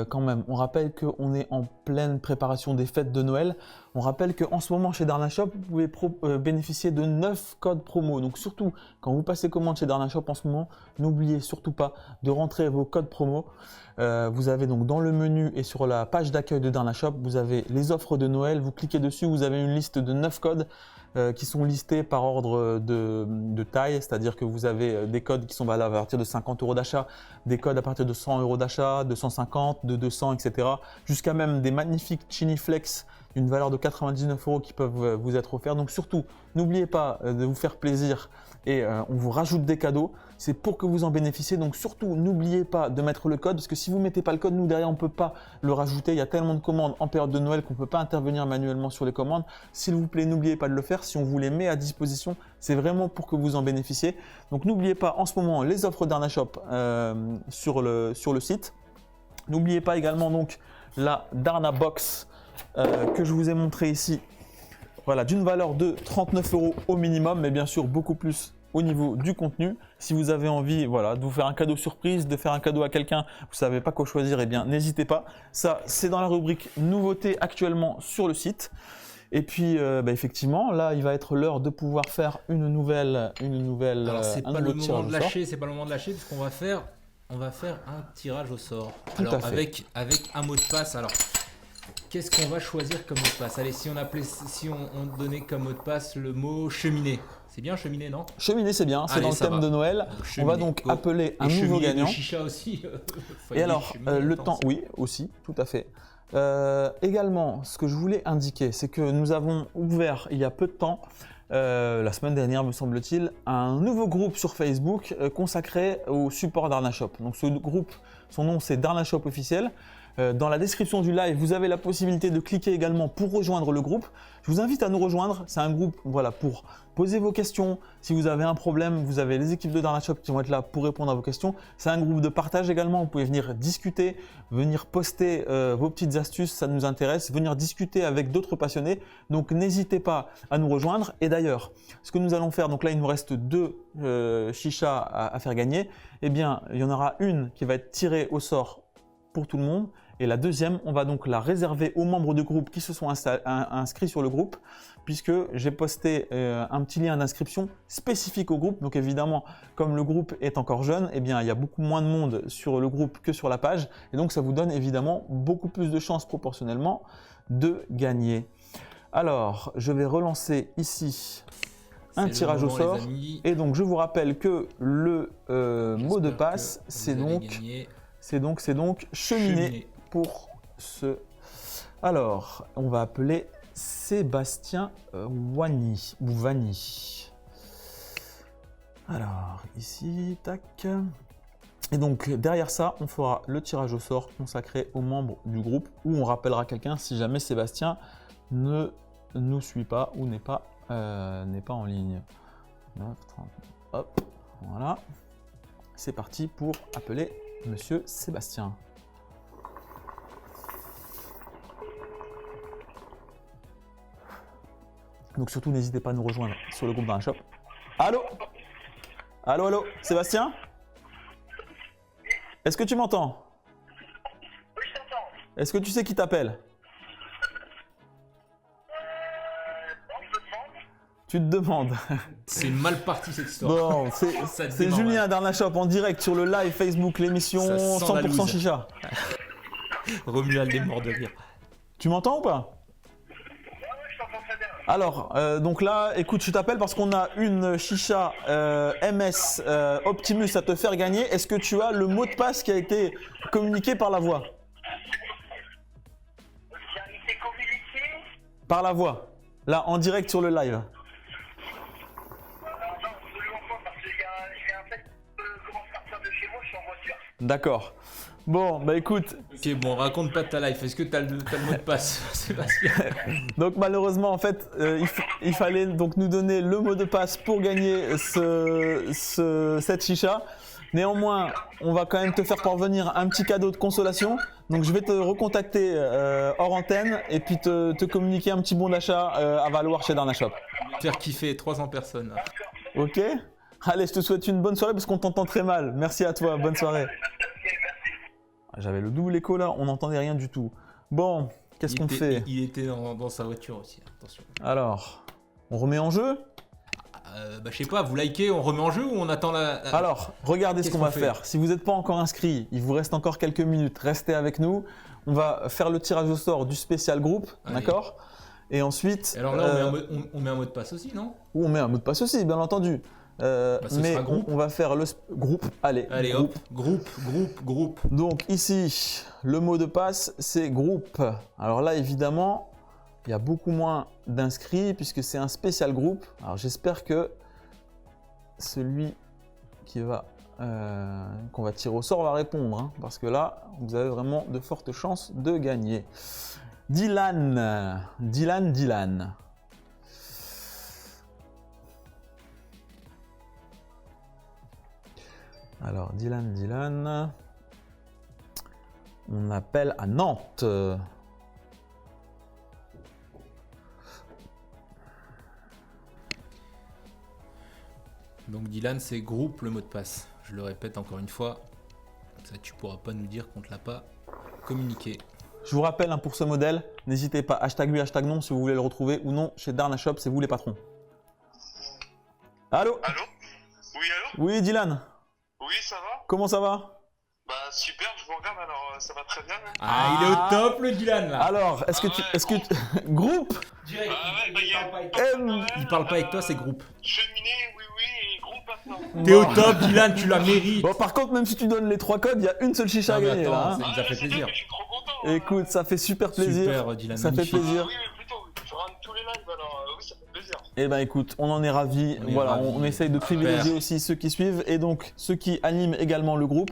quand même, on rappelle qu'on est en pleine préparation des fêtes de Noël. On rappelle qu'en ce moment, chez Darnashop, vous pouvez bénéficier de 9 codes promo. Donc, surtout, quand vous passez commande chez Darnashop en ce moment, n'oubliez surtout pas de rentrer vos codes promo. Vous avez donc dans le menu et sur la page d'accueil de Darnashop, vous avez les offres de Noël. Vous cliquez dessus, vous avez une liste de 9 codes qui sont listés par ordre de taille, c'est-à-dire que vous avez des codes qui sont valables à partir de 50 € d'achat, des codes à partir de 100 € d'achat, de 150, de 200, etc. Jusqu'à même des magnifiques Chiniflex d'une valeur de 99 € qui peuvent vous être offerts. Donc surtout, n'oubliez pas de vous faire plaisir et on vous rajoute des cadeaux. C'est pour que vous en bénéficiez. Donc surtout, n'oubliez pas de mettre le code parce que si vous ne mettez pas le code, nous derrière, on ne peut pas le rajouter. Il y a tellement de commandes en période de Noël qu'on ne peut pas intervenir manuellement sur les commandes. S'il vous plaît, n'oubliez pas de le faire. Si on vous les met à disposition, c'est vraiment pour que vous en bénéficiez. Donc n'oubliez pas en ce moment les offres Darnashop sur le site. N'oubliez pas également donc la Darna Box que je vous ai montré ici. Voilà, d'une valeur de 39 € au minimum, mais bien sûr beaucoup plus au niveau du contenu. Si vous avez envie voilà, de vous faire un cadeau surprise, de faire un cadeau à quelqu'un, vous ne savez pas quoi choisir, eh bien n'hésitez pas. Ça, c'est dans la rubrique nouveautés actuellement sur le site. Et puis, effectivement, là, il va être l'heure de pouvoir faire une nouvelle. Alors, c'est un pas le nouveau moment tirage de au sort. lâcher, c'est pas le moment de lâcher, puisqu'on va faire un tirage au sort. Tout Alors, à fait. avec un mot de passe. Alors, qu'est-ce qu'on va choisir comme mot de passe? Allez, si on donnait comme mot de passe le mot cheminée. C'est bien cheminée, non? Cheminée, c'est bien, c'est Allez, dans le ça thème va. de Noël. Donc, On va cheminée, donc go. appeler un Et nouveau cheminée gagnant. de chicha aussi. Et alors, le temps, oui, aussi, tout à fait. Également, ce que je voulais indiquer, c'est que nous avons ouvert il y a peu de temps, la semaine dernière me semble-t-il, un nouveau groupe sur Facebook consacré au support d'Arnashop. Donc ce groupe, son nom c'est Darnashop officiel. Dans la description du live, vous avez la possibilité de cliquer également pour rejoindre le groupe. Je vous invite à nous rejoindre. C'est un groupe voilà, pour poser vos questions. Si vous avez un problème, vous avez les équipes de Darnashop qui vont être là pour répondre à vos questions. C'est un groupe de partage également. Vous pouvez venir discuter, venir poster vos petites astuces, ça nous intéresse. Venir discuter avec d'autres passionnés. Donc n'hésitez pas à nous rejoindre. Et d'ailleurs, ce que nous allons faire, donc là il nous reste 2 chichas à faire gagner. Eh bien, il y en aura une qui va être tirée au sort pour tout le monde. Et la deuxième, on va donc la réserver aux membres du groupe qui se sont inscrits sur le groupe, puisque j'ai posté un petit lien d'inscription spécifique au groupe. Donc évidemment, comme le groupe est encore jeune, eh bien, il y a beaucoup moins de monde sur le groupe que sur la page. Et donc ça vous donne évidemment beaucoup plus de chances proportionnellement de gagner. Alors, je vais relancer ici un tirage au sort. Et donc je vous rappelle que le mot de passe, c'est donc cheminée. Pour ce. Alors, on va appeler Sébastien Wani ou Vani. Alors, ici, tac. Et donc, derrière ça, on fera le tirage au sort consacré aux membres du groupe où on rappellera quelqu'un si jamais Sébastien ne nous suit pas ou n'est pas en ligne. 9, 30, hop, voilà. C'est parti pour appeler Monsieur Sébastien. Donc surtout, n'hésitez pas à nous rejoindre sur le groupe Darnashop. Allô? Allô, allô? Sébastien? Est-ce que tu m'entends? Oui, je t'entends. Est-ce que tu sais qui t'appelle? Non, je te demande. Tu te demandes. C'est mal parti cette histoire. Bon, Ça c'est démarre Julien mal. Darnashop en direct sur le live Facebook, l'émission Ça sent la 100% loose. chicha. Romuald est mort de rire. Tu m'entends ou pas? Ouais, je t'entends très bien. Alors, donc là, écoute, je t'appelle parce qu'on a une chicha MS Optimus à te faire gagner. Est-ce que tu as le mot de passe qui a été communiqué par la voix? Qui a été communiqué. Par la voix. Là, en direct sur le live. Non, absolument pas, parce que j'ai un fait commence à partir de chez moi, je suis en voiture. D'accord. Bon, bah écoute, Ok, bon, raconte pas de ta life. Est-ce que t'as le mot de passe, Sébastien? donc malheureusement, en fait, il fallait donc nous donner le mot de passe pour gagner cette chicha. Néanmoins, on va quand même te faire parvenir un petit cadeau de consolation. Donc je vais te recontacter hors antenne et puis te communiquer un petit bon d'achat à valoir chez Darnashop. Faire kiffer 300 personnes. Ok? Allez, je te souhaite une bonne soirée parce qu'on t'entend très mal. Merci à toi, bonne soirée. J'avais le double écho là, on n'entendait rien du tout. Bon, qu'est-ce qu'on fait? Il était dans sa voiture aussi, attention. Alors, on remet en jeu? Bah, je sais pas, vous likez, on remet en jeu ou on attend la. Alors, regardez ce Qu'est-ce qu'on va qu'on fait faire. Si vous n'êtes pas encore inscrit, il vous reste encore quelques minutes, restez avec nous. On va faire le tirage au sort du spécial groupe, Allez. d'accord? Et ensuite, Et alors là, on met un mot de passe aussi, non? on met un mot de passe aussi, bien entendu. ce Mais sera groupe. on va faire le groupe. Allez, Allez groupe. hop, groupe. Donc ici, le mot de passe, c'est groupe. Alors là, évidemment, il y a beaucoup moins d'inscrits puisque c'est un spécial groupe. Alors j'espère que celui qu'on va tirer au sort va répondre, hein, parce que là, vous avez vraiment de fortes chances de gagner. Dylan. Alors, Dylan. On appelle à Nantes. Donc Dylan, c'est groupe le mot de passe. Je le répète encore une fois. Ça, tu pourras pas nous dire qu'on te l'a pas communiqué. Je vous rappelle pour ce modèle, n'hésitez pas, hashtag oui, hashtag non si vous voulez le retrouver ou non chez Darna Shop, c'est vous les patrons. Allô? Allô? Oui, allô? Oui, Dylan, Oui, ça va? comment ça va? Bah super, je vous regarde alors, ça va très bien. Hein. Ah, il est au top le Dylan là. Alors, groupe Direct, Ah ouais, bah, il parle pas avec toi, c'est groupe. Cheminée, oui, et groupe maintenant. T'es au top Dylan, tu la mérites. Bon, par contre, même si tu donnes les 3 codes, il y a une seule chicha à Non, mais gagner attends, là. Hein. Ça nous a fait c'est plaisir. bien, mais je suis trop content. Écoute, ça fait super plaisir. Super Dylan, Ça fait magnifique. plaisir. Oui, mais plutôt, tu rentres tous les lives alors, oui, ça fait plaisir. Eh ben écoute, on en est ravis. On est Voilà, ravis. on essaye de privilégier Super. aussi ceux qui suivent et donc ceux qui animent également le groupe.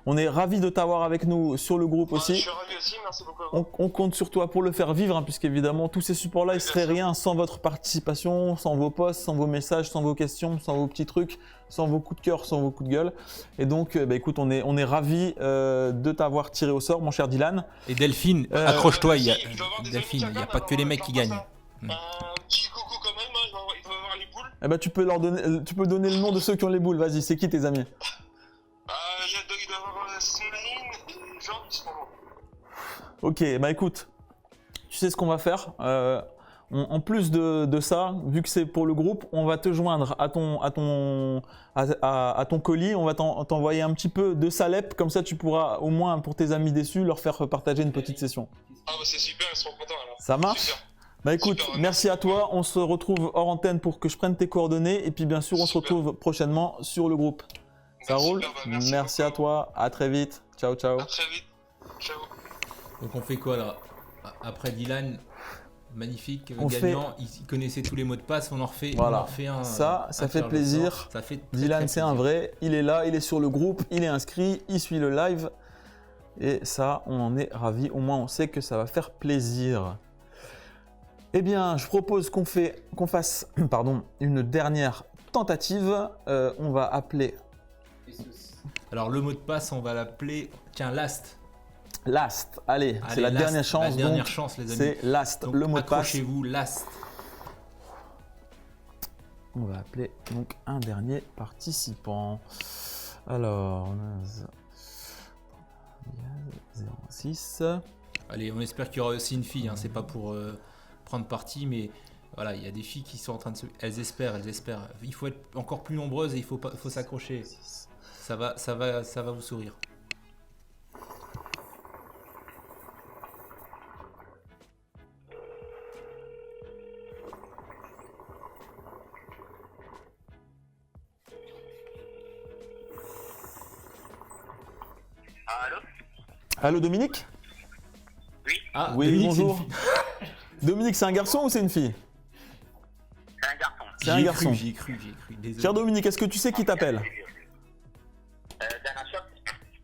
On est ravis de t'avoir avec nous sur le groupe Je aussi. suis ravi aussi, merci beaucoup. On compte sur toi pour le faire vivre, hein, puisqu'évidemment tous ces supports-là, ils Bien seraient sûr. rien sans votre participation, sans vos posts, sans vos messages, sans vos questions, sans vos petits trucs, sans vos coups de cœur, sans vos coups de gueule. Et donc, bah, écoute, on est ravis de t'avoir tiré au sort, mon cher Dylan. Et Delphine, Euh, accroche-toi, il y a il doit y avoir des Delphine, amis il n'y a qui pas que les mecs qui gagnent. Un petit coucou quand même, hein, il doit y avoir les boules. Eh ben, tu peux donner le nom de ceux qui ont les boules. Vas-y, c'est qui tes amis? Il doit y avoir Céline et Jean qui sont bons. Ok, bah écoute, tu sais ce qu'on va faire. En plus de ça, vu que c'est pour le groupe, on va te joindre à ton colis. On va t'envoyer un petit peu de Salep, comme ça tu pourras au moins pour tes amis déçus leur faire partager une petite session. Ah bah c'est super, ils seront contents alors. Ça marche? Super. Bah écoute, Super, merci à toi. On se retrouve hors antenne pour que je prenne tes coordonnées et puis bien sûr on se Super. retrouve prochainement sur le groupe. Ça Bah, roule? super, bah, merci à beaucoup. toi. À très vite. Ciao ciao. À très vite. Ciao. Donc on fait quoi là? Après Dylan, magnifique, On gagnant, il connaissait tous les mots de passe, on en refait, Voilà. on en refait un. Ça un fait tirage au plaisir. sort. Ça fait très, Dylan, très c'est un plaisir. vrai, il est là, il est sur le groupe, il est inscrit, il suit le live. Et ça, on en est ravis. Au moins, on sait que ça va faire plaisir. Eh bien, je propose qu'on fasse une dernière tentative. On va appeler Alors le mot de passe, on va l'appeler, tiens, Last. Last. Allez, c'est la Last, dernière chance. La dernière donc chance, les amis. c'est Last, Donc, le mot de passe. accrochez-vous, Last. On va appeler donc un dernier participant. Alors, on a 06. Allez, on espère qu'il y aura aussi une fille, hein. C'est pas pour prendre parti, mais voilà, il y a des filles qui sont en train de se... Elles espèrent. Il faut être encore plus nombreuses et il faut s'accrocher. Ça va vous sourire. Allô? Allô Dominique? Ah, Oui, Dominique, bonjour. c'est une fille. Dominique, c'est un garçon ou c'est une fille? C'est un garçon. C'est un garçon. J'y ai cru. Désolé. Cher Dominique, est-ce que tu sais qui t'appelle? Darna Shop?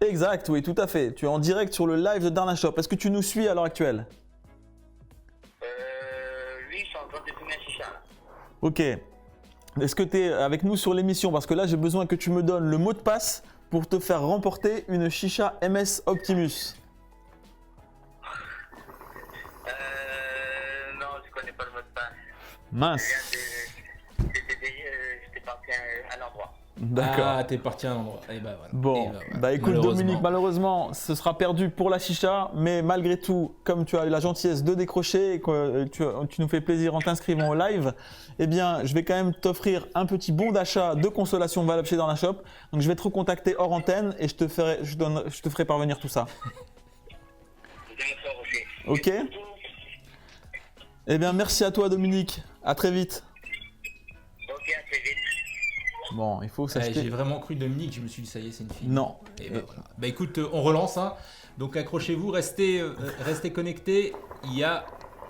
Exact, oui, tout à fait. Tu es en direct sur le live de Darna Shop. Est-ce que tu nous suis à l'heure actuelle? Oui, je suis en train de fumer un chicha. Là. Ok. Est-ce que tu es avec nous sur l'émission? Parce que là, j'ai besoin que tu me donnes le mot de passe pour te faire remporter une chicha MS Optimus. Non, je connais pas le mot de passe. Mince. J'étais parti à un endroit. D'accord. Ah, t'es parti à un endroit. Et bah voilà. Bon, Et bah, voilà. bah écoute Dominique, malheureusement, ce sera perdu pour la chicha, mais malgré tout, comme tu as eu la gentillesse de décrocher et que tu nous fais plaisir en t'inscrivant au live, eh bien, je vais quand même t'offrir un petit bon d'achat de consolation valable chez Darna Shop. Donc, je vais te recontacter hors antenne et je te ferai parvenir tout ça. D'accord, ok. Ok? Eh bien, merci à toi Dominique. À très vite. Ok, à très vite. Bon, il faut Ouais, j'ai s'acheter. vraiment cru Dominique, je me suis dit ça y est, c'est une fille. Non. Et bah, voilà. Bah écoute, on relance. Hein. Donc accrochez-vous, restez connectés. Il y a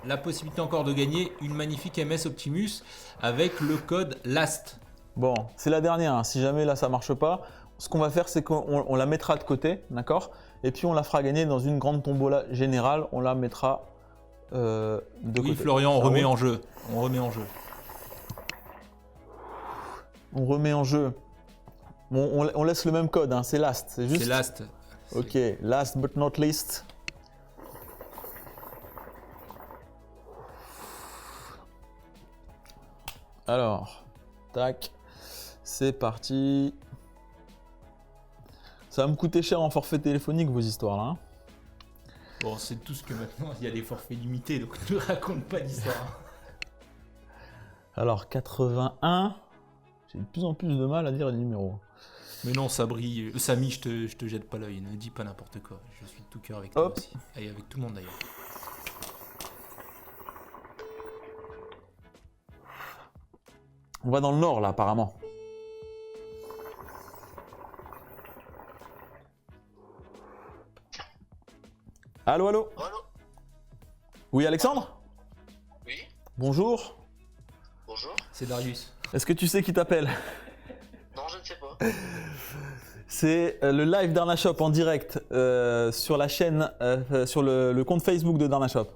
la possibilité encore de gagner une magnifique MS Optimus avec le code LAST. Bon, c'est la dernière. Hein. Si jamais là ça marche pas, ce qu'on va faire, c'est qu'on la mettra de côté, d'accord? Et puis on la fera gagner dans une grande tombola générale. On la mettra de Oui, côté. Florian, on Ça remet roule en jeu. On remet en jeu. On remet en jeu. Bon, on laisse le même code. Hein. C'est last. C'est juste. C'est LAST. Ok, last but not least. Alors, tac, c'est parti. Ça va me coûter cher en forfait téléphonique vos histoires là. Hein. Bon, c'est tout ce que maintenant, il y a des forfaits limités, donc ne raconte pas d'histoire. Alors, 81. J'ai de plus en plus de mal à dire les numéros. Mais non, Sabri, Samy, je te jette pas l'œil, ne dis pas n'importe quoi. Je suis de tout cœur avec toi Hop. aussi. Et avec tout le monde d'ailleurs. On va dans le nord là apparemment. Allô, allô. Allô? Oui, Alexandre? Oui? Bonjour. Bonjour? C'est Darius. Est-ce que tu sais qui t'appelle? Non, je ne sais pas. C'est le live Darna Shop en direct sur la chaîne, sur le compte Facebook de Darna Shop.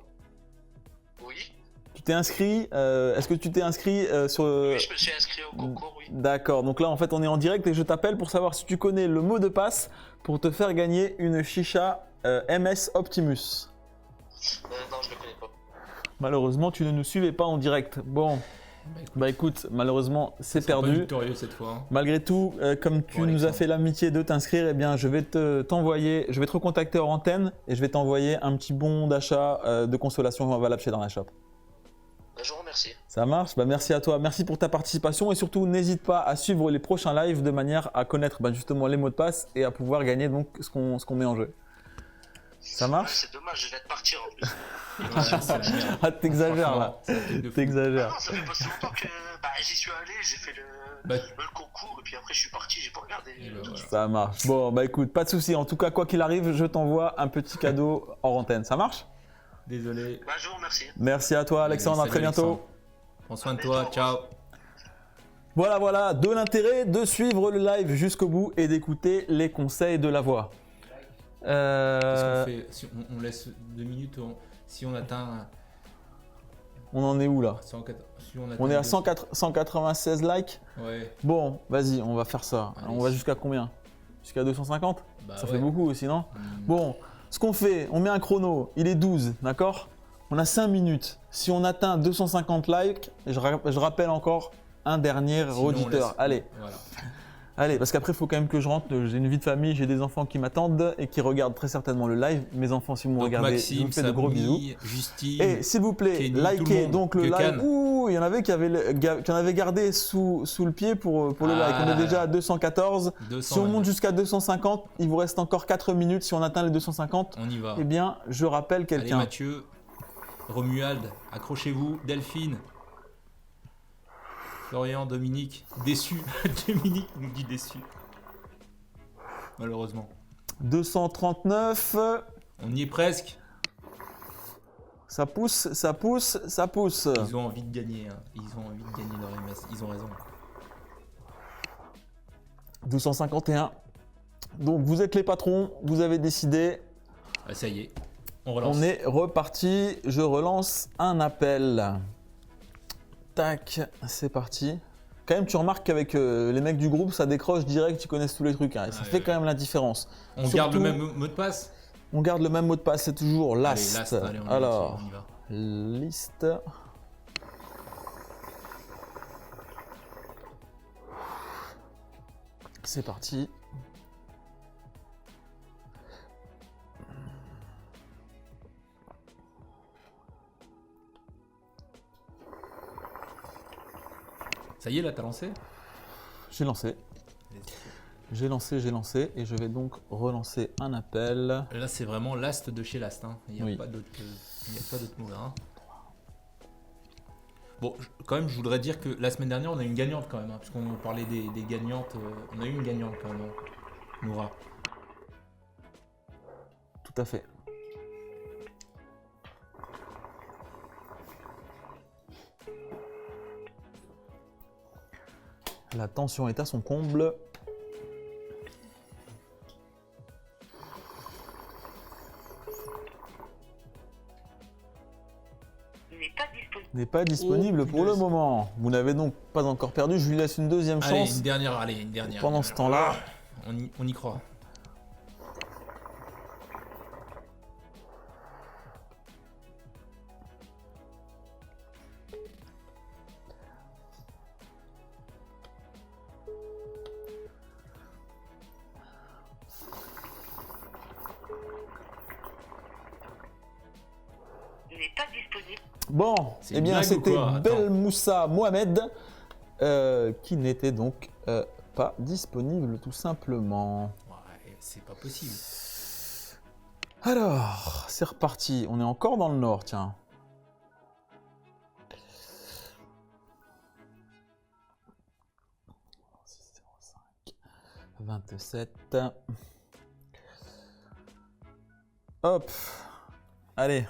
Oui? Tu t'es inscrit est-ce que tu t'es inscrit sur... Oui, je me suis inscrit au concours, oui. D'accord, donc là en fait on est en direct et je t'appelle pour savoir si tu connais le mot de passe pour te faire gagner une chicha MS Optimus. Non, je ne le connais pas. Malheureusement tu ne nous suivais pas en direct. Bon, bah écoute, malheureusement c'est Pas perdu. victorieux cette fois. Hein. Malgré tout, comme tu Bon, nous as Alexandre. fait l'amitié de t'inscrire, eh bien je vais te recontacter hors antenne et je vais t'envoyer un petit bon d'achat de consolation valable chez Darna Shop. Je vous remercie. Ça marche, bah merci à toi, merci pour ta participation et surtout n'hésite pas à suivre les prochains lives de manière à connaître justement les mots de passe et à pouvoir gagner donc ce qu'on met en jeu. Ça marche? C'est dommage, je viens de partir en plus. Et voilà, c'est la merde. Ah t'exagères là, Franchement, c'est un truc de fou. Ah t'exagères. non, ça fait pas si longtemps que j'y suis allé, j'ai fait Bah, le concours et puis après je suis parti, j'ai pas regardé. Et ben voilà. Ça marche. Bon bah écoute, pas de souci. En tout cas quoi qu'il arrive, je t'envoie un petit cadeau hors antenne. Ça marche? Désolé. Je vous remercie. Merci à toi Alexandre, Allez, à très salut, bientôt. Alexandre. Prends soin de toi, ciao. Voilà, de l'intérêt de suivre le live jusqu'au bout et d'écouter les conseils de la voix. Qu'est-ce qu'on fait si on laisse 2 minutes, si on atteint... On en est où là? 104 si on atteint On est à 200. 196 likes. Ouais. Bon, vas-y, on va faire ça. Allez. On va jusqu'à combien? Jusqu'à 250? Bah Ça ouais. fait beaucoup aussi, non? Hmm. Bon, ce qu'on fait, on met un chrono, il est 12, d'accord? On a 5 minutes. Si on atteint 250 likes, je rappelle encore un dernier Sinon, on auditeur. laisse- Allez, Voilà. allez, parce qu'après, il faut quand même que je rentre. J'ai une vie de famille, j'ai des enfants qui m'attendent et qui regardent très certainement le live. Mes enfants, si vous me Donc regardez, je Maxime, vous fais de gros bisous. Sabri, Justine, Et s'il vous plaît, Kenny, tout le likez monde. donc le Que live. Cannes. Ouh, il y en avait qui en avaient gardé sous le pied pour le like. On est déjà à 214. 200. Si on monte jusqu'à 250, il vous reste encore 4 minutes. Si on atteint les 250, On y va. eh bien, je rappelle Allez quelqu'un. Mathieu, Romuald, accrochez-vous, Delphine, Florian, Dominique, déçu. Dominique nous dit déçu. Malheureusement. 239. On y est presque. Ça pousse, ça pousse, ça pousse. Ils ont envie de gagner. Hein. Ils ont envie de gagner leur MS. Ils ont raison. 251. Donc, vous êtes les patrons. Vous avez décidé. Ah, ça y est. On relance. On est reparti. Je relance un appel. Tac, c'est parti. Quand même, tu remarques qu'avec les mecs du groupe, ça décroche direct, ils connaissent tous les trucs. Hein, et ça Ouais, fait ouais. quand même la différence. On garde le Surtout, même mot de passe. On garde le même mot de passe, c'est toujours last. Allez, last. Allez, on y va, Alors, on y va. liste. C'est parti. Ça y est, là, t'as lancé. J'ai lancé. J'ai lancé et je vais donc relancer un appel. Là, c'est vraiment last de chez last. Hein. Il n'y a, Oui. pas d'autre mot là. Hein. Bon, quand même, je voudrais dire que la semaine dernière, on a eu une gagnante quand même. Hein, puisqu'on parlait des gagnantes. On a eu une gagnante quand même. Hein. Noura. Tout à fait. La tension est à son comble. N'est pas disponible Oh, pour le punaise. moment. Vous n'avez donc pas encore perdu. Je lui laisse une deuxième Allez, chance. une dernière. Allez, une dernière. Pendant ce temps-là, On y croit. Bon, C'est eh une bien blague ou c'était quoi? Attends. Belmoussa Mohamed qui n'était donc pas disponible tout simplement. Ouais, c'est pas possible. Alors, c'est reparti. On est encore dans le nord, tiens. « 27. Hop. Allez.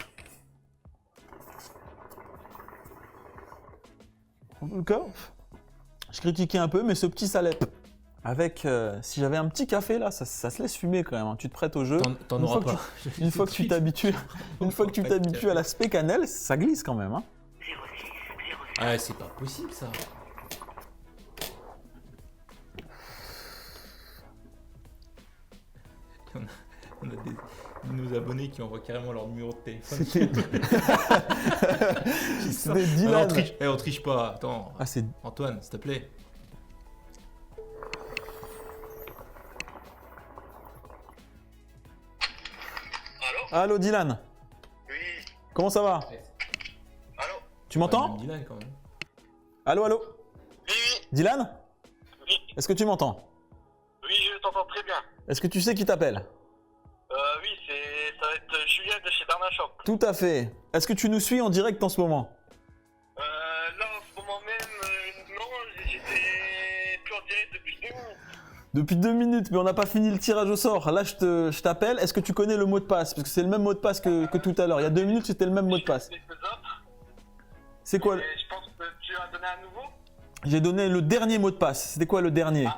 En tout cas, je critiquais un peu, mais ce petit Salep, avec, si j'avais un petit café là, ça se laisse fumer quand même, hein. Tu te prêtes au jeu. T'en Une auras fois pas. que Une fois que tu t'habitues, à l'aspect cannelle, ça glisse quand même, hein. Ah, c'est pas possible ça. On a nos abonnés qui envoient carrément leur numéro de téléphone. C'était Ah, Dylan. on triche pas. Attends, Ah, c'est Antoine, s'il te plaît. Allô? Allô Dylan, Oui. comment ça va? Allô? Tu m'entends? Ouais, même Dylan, quand même. Allô, allô? Oui, oui. Dylan? Oui. Est-ce que tu m'entends? Oui, je t'entends très bien. Est-ce que tu sais qui t'appelle? Oui, ça va être Julien de chez Darna Shop. Tout à fait. Est-ce que tu nous suis en direct en ce moment? Là, en ce moment même, non, j'étais plus en direct depuis 2 minutes. Depuis 2 minutes, mais on n'a pas fini le tirage au sort. Là, je t'appelle. Est-ce que tu connais le mot de passe? Parce que c'est le même mot de passe que tout à l'heure. Il y a 2 minutes, c'était le même mot de passe. Quelques autres, C'est quoi? et je pense que tu as donné un nouveau. J'ai donné le dernier mot de passe. C'était quoi le dernier? Non,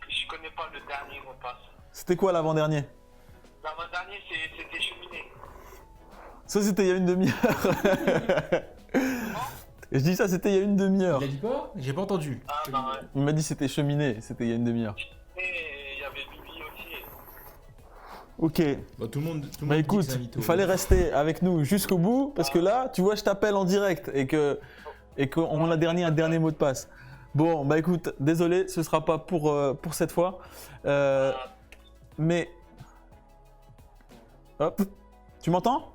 je connais pas le dernier mot de passe. C'était quoi l'avant-dernier? L'avant-dernier, c'était cheminée. Ça, c'était il y a une demi-heure. Je dis ça, c'était il y a une demi-heure. Il a dit quoi? J'ai pas entendu. Ah, bah ouais. Il m'a dit c'était cheminée. C'était il y a une demi-heure. Et il y avait Bibi aussi. Ok. Bah, tout le monde Bah dit que écoute, c'est un mytho. il fallait rester avec nous jusqu'au bout parce que là, tu vois, je t'appelle en direct et qu'on a un dernier mot de passe. Bon, bah écoute, désolé, ce sera pas pour cette fois. Mais hop, tu m'entends?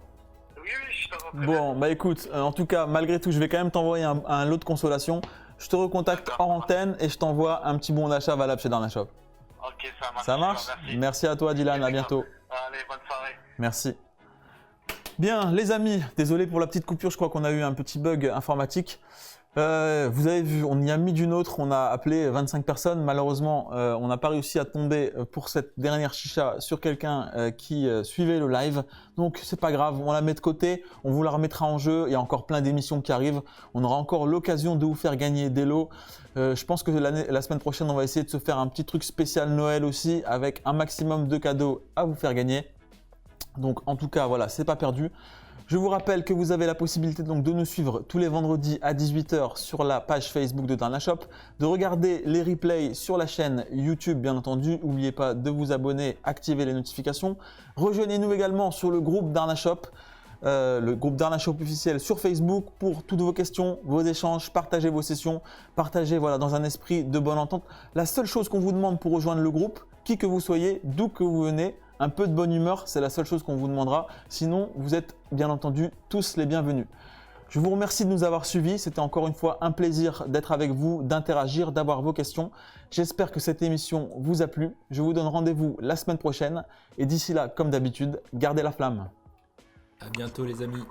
Oui, je t'entends très bien. Bon, bah écoute, en tout cas, malgré tout, je vais quand même t'envoyer un lot de consolation. Je te recontacte hors antenne et je t'envoie un petit bon d'achat valable chez Darna Shop. Ok, ça marche. Ça marche? Merci. Merci à toi, Dylan. À bientôt. Allez, bonne soirée. Merci. Bien, les amis, désolé pour la petite coupure, je crois qu'on a eu un petit bug informatique. Vous avez vu, on y a mis d'une autre, on a appelé 25 personnes. Malheureusement, on n'a pas réussi à tomber pour cette dernière chicha sur quelqu'un qui suivait le live. Donc, c'est pas grave, on la met de côté, on vous la remettra en jeu. Il y a encore plein d'émissions qui arrivent. On aura encore l'occasion de vous faire gagner des lots. Je pense que la semaine prochaine, on va essayer de se faire un petit truc spécial Noël aussi avec un maximum de cadeaux à vous faire gagner. Donc, en tout cas, voilà, c'est pas perdu. Je vous rappelle que vous avez la possibilité donc de nous suivre tous les vendredis à 18 h sur la page Facebook de Darna Shop, de regarder les replays sur la chaîne YouTube bien entendu. N'oubliez pas de vous abonner, activer les notifications. Rejoignez-nous également sur le groupe Darna Shop, le groupe Darna Shop officiel sur Facebook pour toutes vos questions, vos échanges, partagez vos sessions, partagez voilà, dans un esprit de bonne entente. La seule chose qu'on vous demande pour rejoindre le groupe, qui que vous soyez, d'où que vous venez, un peu de bonne humeur, c'est la seule chose qu'on vous demandera. Sinon, vous êtes bien entendu tous les bienvenus. Je vous remercie de nous avoir suivis. C'était encore une fois un plaisir d'être avec vous, d'interagir, d'avoir vos questions. J'espère que cette émission vous a plu. Je vous donne rendez-vous la semaine prochaine. Et d'ici là, comme d'habitude, gardez la flamme. À bientôt les amis.